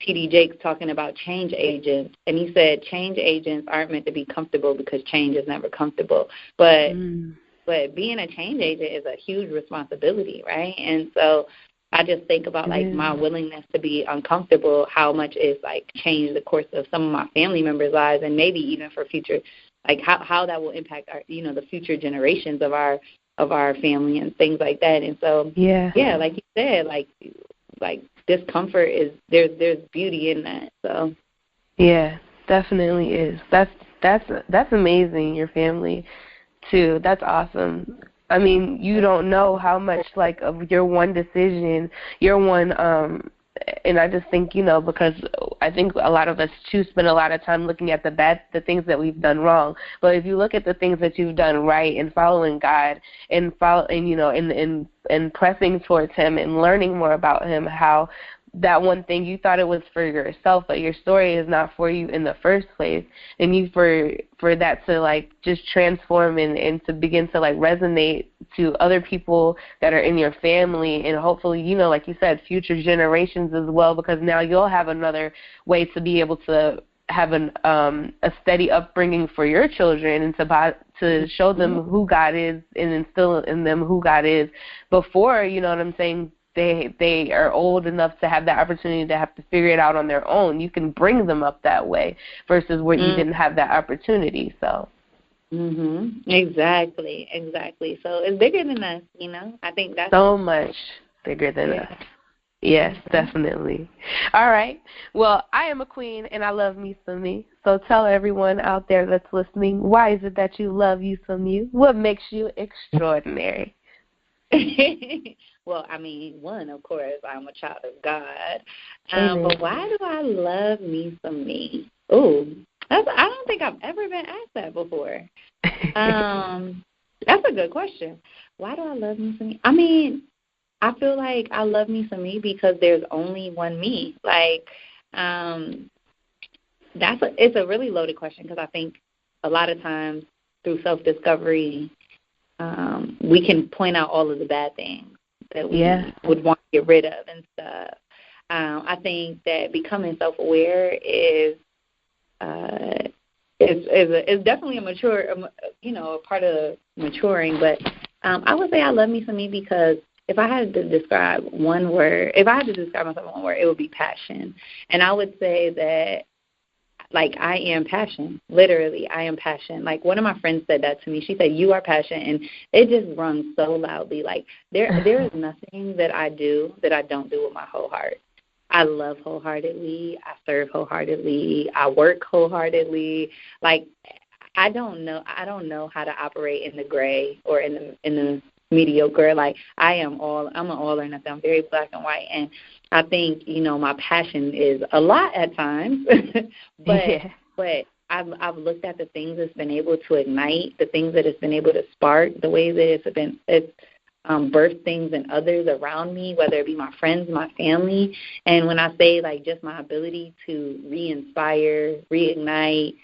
T.D. Jakes talking about change agents, and he said change agents aren't meant to be comfortable because change is never comfortable. But being a change agent is a huge responsibility, right? And so I just think about like my willingness to be uncomfortable, how much it's like changed the course of some of my family members' lives, and maybe even for future, like how that will impact our, the future generations of our family and things like that. And so like you said, like discomfort is there's beauty in that. So yeah, definitely is. That's amazing. Your family too. That's awesome. I mean, you don't know how much like of your one decision, your one and I just think, because I think a lot of us too spend a lot of time looking at the things that we've done wrong. But if you look at the things that you've done right and following God and and pressing towards Him and learning more about Him, how that one thing you thought it was for yourself, but your story is not for you in the first place, and you for that to like just transform and to begin to like resonate to other people that are in your family, and hopefully, like you said, future generations as well, because now you'll have another way to be able to have a steady upbringing for your children, and to show them who God is and instill in them who God is before, you know what I'm saying, they are old enough to have the opportunity to have to figure it out on their own. You can bring them up that way versus where you didn't have that opportunity. So exactly. So it's bigger than us, I think that's so much bigger than us. Yes, definitely. All right. Well, I am a queen, and I love me some me. So tell everyone out there that's listening, why is it that you love you some you? What makes you extraordinary? well, I mean, one, of course, I'm a child of God. Amen. But why do I love me some me? Ooh, I don't think I've ever been asked that before. That's a good question. Why do I love me some me? I mean, I feel like I love me some me because there's only one me. Like, it's a really loaded question because I think a lot of times through self-discovery, we can point out all of the bad things that we would want to get rid of and stuff. I think that becoming self-aware is definitely a part of maturing. But I would say I love me some me because if I had to describe myself in one word, it would be passion. And I would say that, like, I am passion. Literally, I am passion. Like, one of my friends said that to me. She said, "You are passion," and it just rung so loudly. Like, there is nothing that I do that I don't do with my whole heart. I love wholeheartedly. I serve wholeheartedly. I work wholeheartedly. Like, I don't know how to operate in the gray or in the mediocre. Like, I'm an all or nothing. I'm very black and white, and I think, my passion is a lot at times, but I've looked at the things it's been able to ignite, the things that it's been able to spark, the ways that it's birthed things in others around me, whether it be my friends, my family. And when I say, like, just my ability to re-inspire, reignite,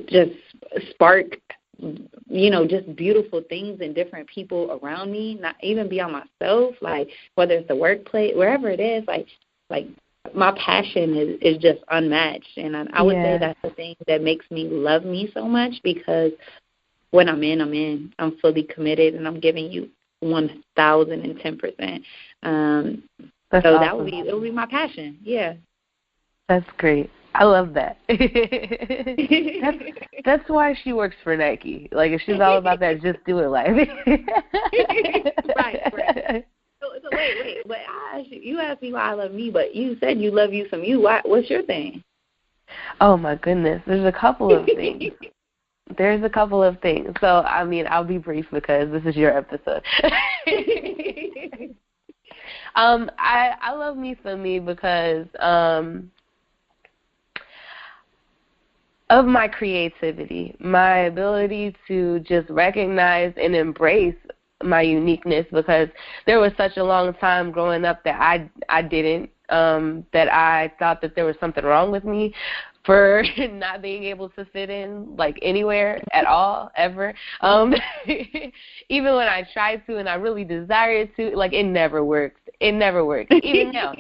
just spark, just beautiful things in different people around me, not even beyond myself, like whether it's the workplace, wherever it is, like my passion is just unmatched. And I would say that's the thing that makes me love me so much, because when I'm in. I'm fully committed, and I'm giving you 1,010%. So awesome. That would be my passion. Yeah. That's great. I love that. That's why she works for Nike. Like, if she's all about that, just do it live. Right. So wait. But you asked me why I love me, but you said you love you some you. What's your thing? Oh, my goodness. There's a couple of things. So, I mean, I'll be brief because this is your episode. I love me some me because of my creativity, my ability to just recognize and embrace my uniqueness, because there was such a long time growing up that I didn't, that I thought that there was something wrong with me for not being able to fit in, like, anywhere at all, ever. Even when I tried to and I really desired to, like, it never worked. Even now,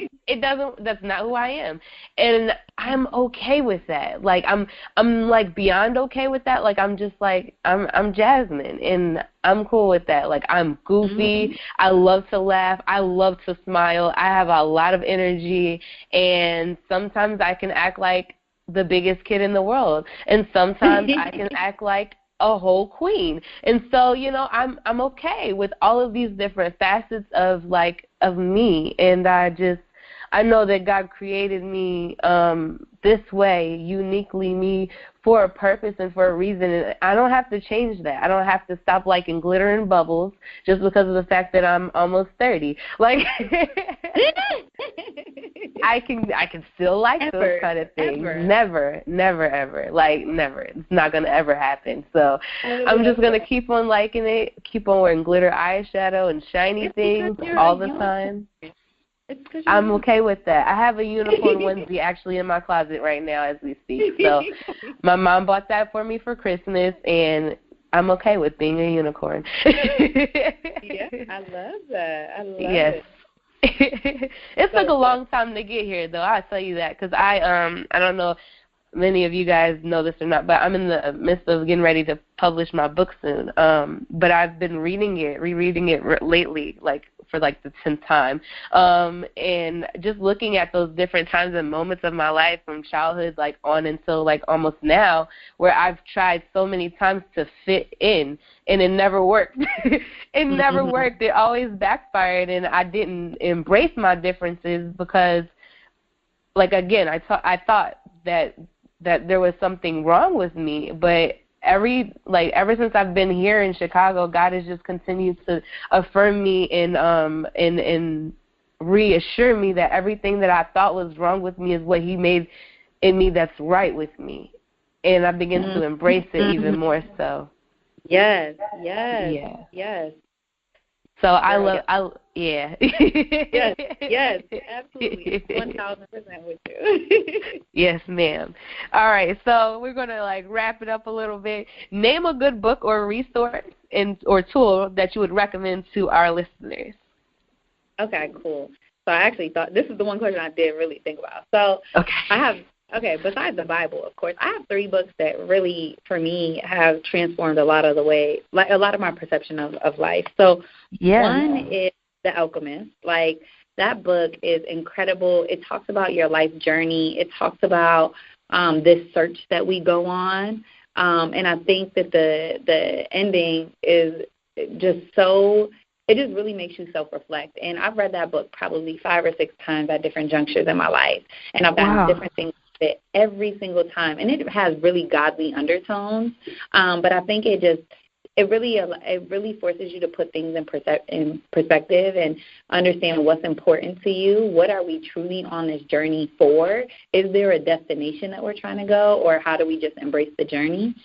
that's not who I am. And I'm okay with that. Like, I'm like beyond okay with that. Like, I'm just like, I'm Jasmine, and I'm cool with that. Like, I'm goofy. Mm-hmm. I love to laugh. I love to smile. I have a lot of energy, and sometimes I can act like the biggest kid in the world, and sometimes I can act like a whole queen. And so, I'm okay with all of these different facets of me, and I know that God created me this way, uniquely me, for a purpose and for a reason, and I don't have to change that. I don't have to stop liking glitter and bubbles just because of the fact that I'm almost 30. Like, I can still like those kind of things. Never, ever. Like, never. It's not going to ever happen. So I'm just going to keep on liking it, keep on wearing glitter eyeshadow and shiny things all the time. I'm okay with that. I have a unicorn onesie actually in my closet right now as we speak. So my mom bought that for me for Christmas, and I'm okay with being a unicorn. Yeah, I love that. I love it. It took a long time to get here, though. I'll tell you that, because I don't know if many of you guys know this or not, but I'm in the midst of getting ready to publish my book soon. But I've been rereading it lately, like for like the 10th time, and just looking at those different times and moments of my life from childhood, like on until like almost now, where I've tried so many times to fit in, and it never worked. It never worked. It always backfired, and I didn't embrace my differences because, like, again, I thought that there was something wrong with me, but ever since I've been here in Chicago, God has just continued to affirm me and reassure me that everything that I thought was wrong with me is what He made in me that's right with me, and I begin to embrace it even more so. Yes. So Yes, absolutely, 1,000% with you. Yes, ma'am. All right, so we're gonna wrap it up a little bit. Name a good book or resource or tool that you would recommend to our listeners. Okay, cool. So I actually thought this is the one question I did really think about. So besides the Bible, of course, I have 3 books that really, for me, have transformed a lot of my perception of life. So one is The Alchemist. That book is incredible. It talks about your life journey. It talks about this search that we go on. And I think that the ending is just so, it just really makes you self-reflect. And I've read that book probably 5 or 6 times at different junctures in my life. And I've gotten different things it every single time, and it has really godly undertones. But I think it really forces you to put things in perspective and understand what's important to you. What are we truly on this journey for? Is there a destination that we're trying to go, or how do we just embrace the journey?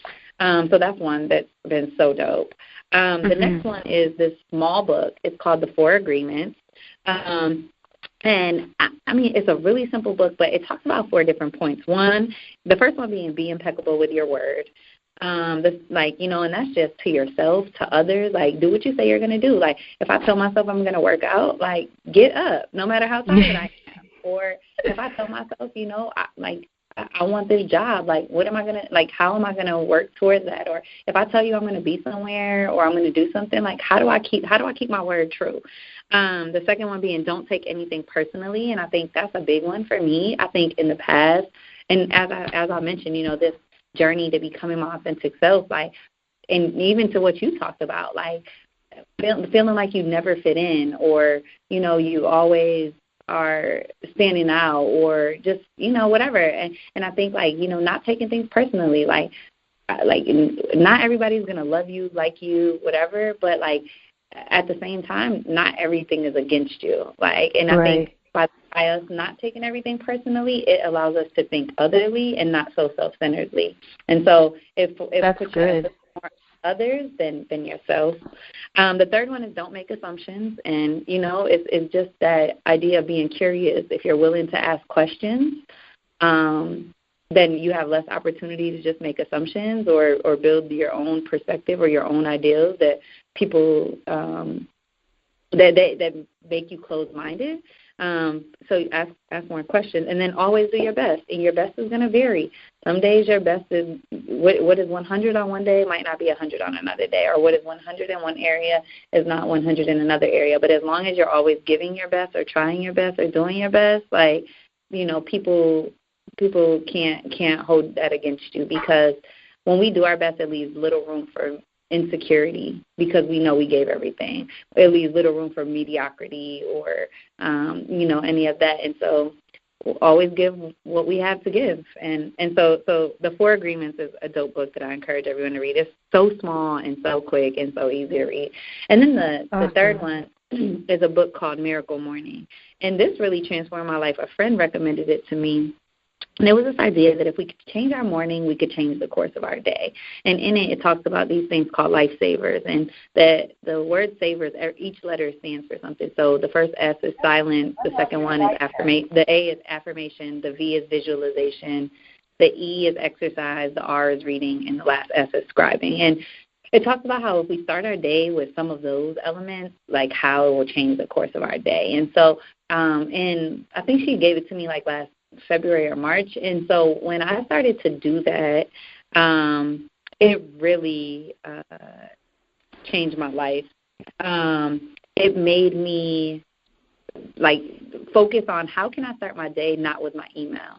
So that's one that's been so dope. The next one is this small book. It's called The 4 Agreements. And, I mean, it's a really simple book, but it talks about 4 different points. The first one being be impeccable with your word. And that's just to yourself, to others. Do what you say you're going to do. If I tell myself I'm going to work out, get up, no matter how tired I am. Or if I tell myself, I want this job, what am I going to, how am I going to work towards that? Or if I tell you I'm going to be somewhere or I'm going to do something, how do I keep my word true? The second one being don't take anything personally, and I think that's a big one for me. I think in the past, and as I mentioned, this journey to becoming my authentic self, and even to what you talked about, feeling like you never fit in, or, you always are standing out, or just, whatever. And I think, not taking things personally, not everybody's going to love you, like you, whatever, but, at the same time, not everything is against you. And I think by us not taking everything personally, it allows us to think otherly and not so self-centeredly. And so if puts you more others than yourself. The third one is don't make assumptions. And, it's just that idea of being curious. If you're willing to ask questions, then you have less opportunity to just make assumptions or build your own perspective or your own ideals that people that make you closed-minded. So ask more questions, and then always do your best. And your best is going to vary. Some days your best is what is 100 on one day might not be 100 on another day, or what is 100 in one area is not 100 in another area. But as long as you're always giving your best or trying your best or doing your best, people can't hold that against you, because when we do our best, it leaves little room for insecurity, because we know we gave everything. It leaves little room for mediocrity or, any of that. And so we'll always give what we have to give. And so The 4 Agreements is a dope book that I encourage everyone to read. It's so small and so quick and so easy to read. And then the third one is a book called Miracle Morning. And this really transformed my life. A friend recommended it to me. And there was this idea that if we could change our morning, we could change the course of our day. And in it talks about these things called lifesavers, and that the word savers, each letter stands for something. So the first S is silence, the second one is affirmation, the A is affirmation, the V is visualization, the E is exercise, the R is reading, and the last S is scribing. And it talks about how if we start our day with some of those elements, how it will change the course of our day. And so, and I think she gave it to me last February or March. And so when I started to do that, it really changed my life. It made me focus on how can I start my day not with my email,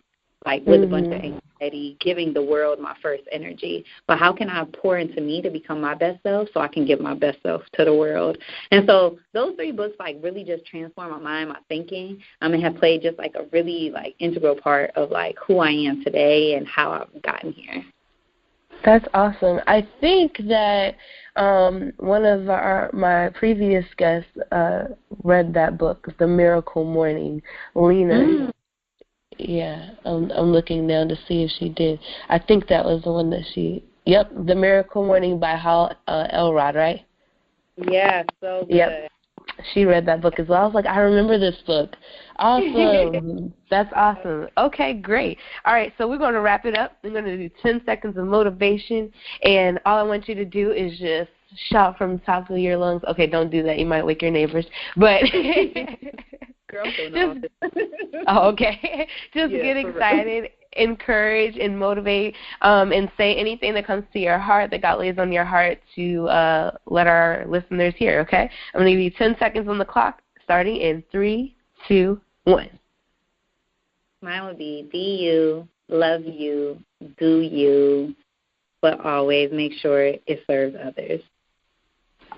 with a bunch of anxiety, giving the world my first energy, but how can I pour into me to become my best self so I can give my best self to the world? And so those 3 books really just transformed my mind, my thinking, and have played just a really integral part of who I am today and how I've gotten here. That's awesome. I think that one of my previous guests read that book, The Miracle Morning. Lena. Yeah, I'm looking now to see if she did. I think that was the one that she. Yep, The Miracle Morning by Hal Elrod, right? Yeah, so good. Yep. She read that book as well. I was like, I remember this book. Awesome. That's awesome. Okay, great. All right, so we're going to wrap it up. We're going to do 10 seconds of motivation, and all I want you to do is just shout from the top of your lungs. Okay, don't do that. You might wake your neighbors. But Girl, just, oh, okay. Just get excited, encourage, and motivate, and say anything that comes to your heart, that God lays on your heart, to let our listeners hear, okay? I'm going to give you 10 seconds on the clock, starting in 3, 2, 1. Mine would be you, love you, do you, but always make sure it serves others.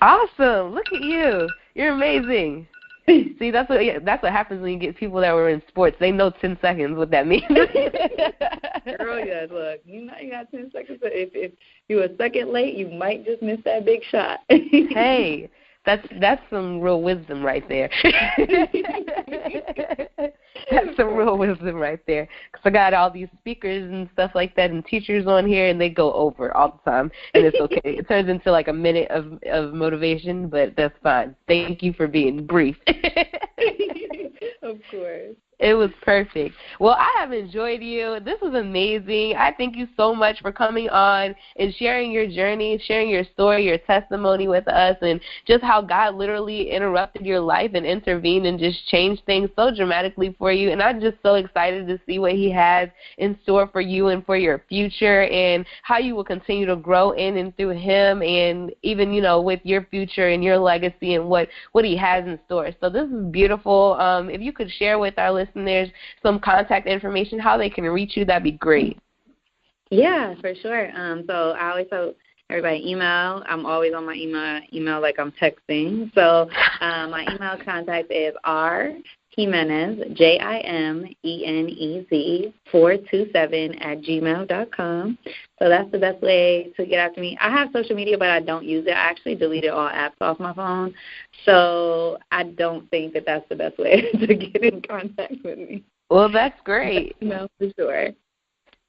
Awesome. Look at you. You're amazing. See, that's what happens when you get people that were in sports. They know 10 seconds what that means. Girl, yeah, look, you know you got 10 seconds. If you're a second late, you might just miss that big shot. Hey, that's some real wisdom right there. That's some real wisdom right there. Because I got all these speakers and stuff like that and teachers on here, and they go over all the time, and it's okay. It turns into like a minute of motivation, but that's fine. Thank you for being brief. Of course. It was perfect. Well, I have enjoyed you. This was amazing. I thank you so much for coming on and sharing your journey, sharing your story, your testimony with us, and just how God literally interrupted your life and intervened and just changed things so dramatically for you. And I'm just so excited to see what He has in store for you and for your future, and how you will continue to grow in and through Him, and even, with your future and your legacy and what He has in store. So this is beautiful. If you could share with our listeners some contact information, how they can reach you, that'd be great. Yeah, for sure. So I always tell everybody email. I'm always on my email like I'm texting. So my email contact is Jimenez, JIMENEZ 427@gmail.com. So that's the best way to get after me. I have social media, but I don't use it. I actually deleted all apps off my phone. So I don't think that that's the best way to get in contact with me. Well, that's great. No, for sure.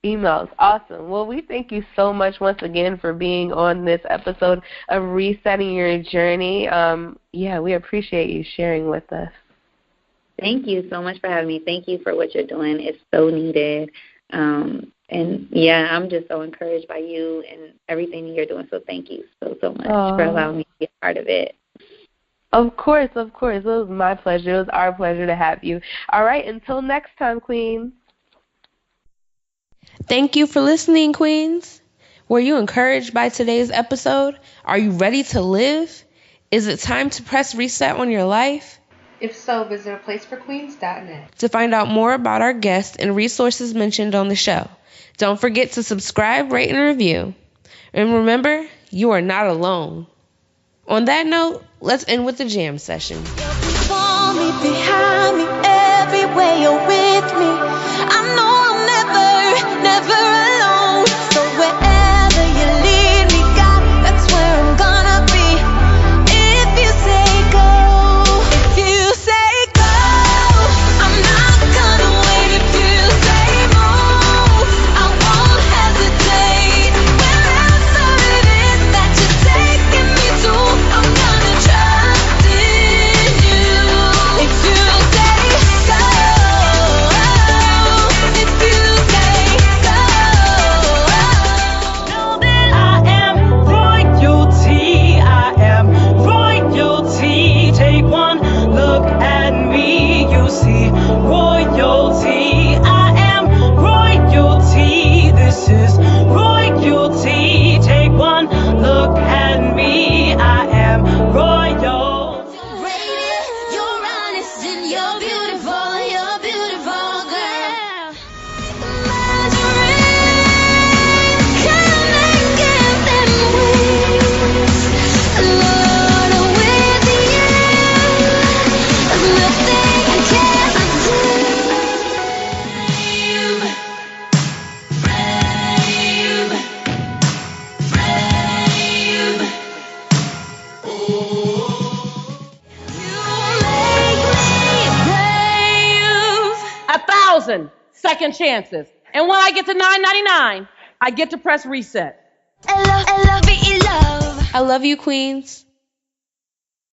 Emails. Awesome. Well, we thank you so much once again for being on this episode of Resetting Your Journey. We appreciate you sharing with us. Thank you so much for having me. Thank you for what you're doing. It's so needed. And, I'm just so encouraged by you and everything that you're doing. So thank you so much for allowing me to be a part of it. Of course. It was my pleasure. It was our pleasure to have you. All right. Until next time, Queens. Thank you for listening, Queens. Were you encouraged by today's episode? Are you ready to live? Is it time to press reset on your life? If so, visit aplaceforqueens.net to find out more about our guests and resources mentioned on the show. Don't forget to subscribe, rate, and review. And remember, you are not alone. On that note, let's end with the jam session. Before me, behind me, everywhere you're with me. I know I'm never alone. So wherever you lead me, God, that's where I'm gonna be. If you say go, I'm not gonna wait. If you say move, I won't hesitate. Wherever it is that you're taking me to, I'm gonna trust in you. If you say go, if 1,000 second chances. And when I get to $9.99, I get to press reset. I love I love you, Queens.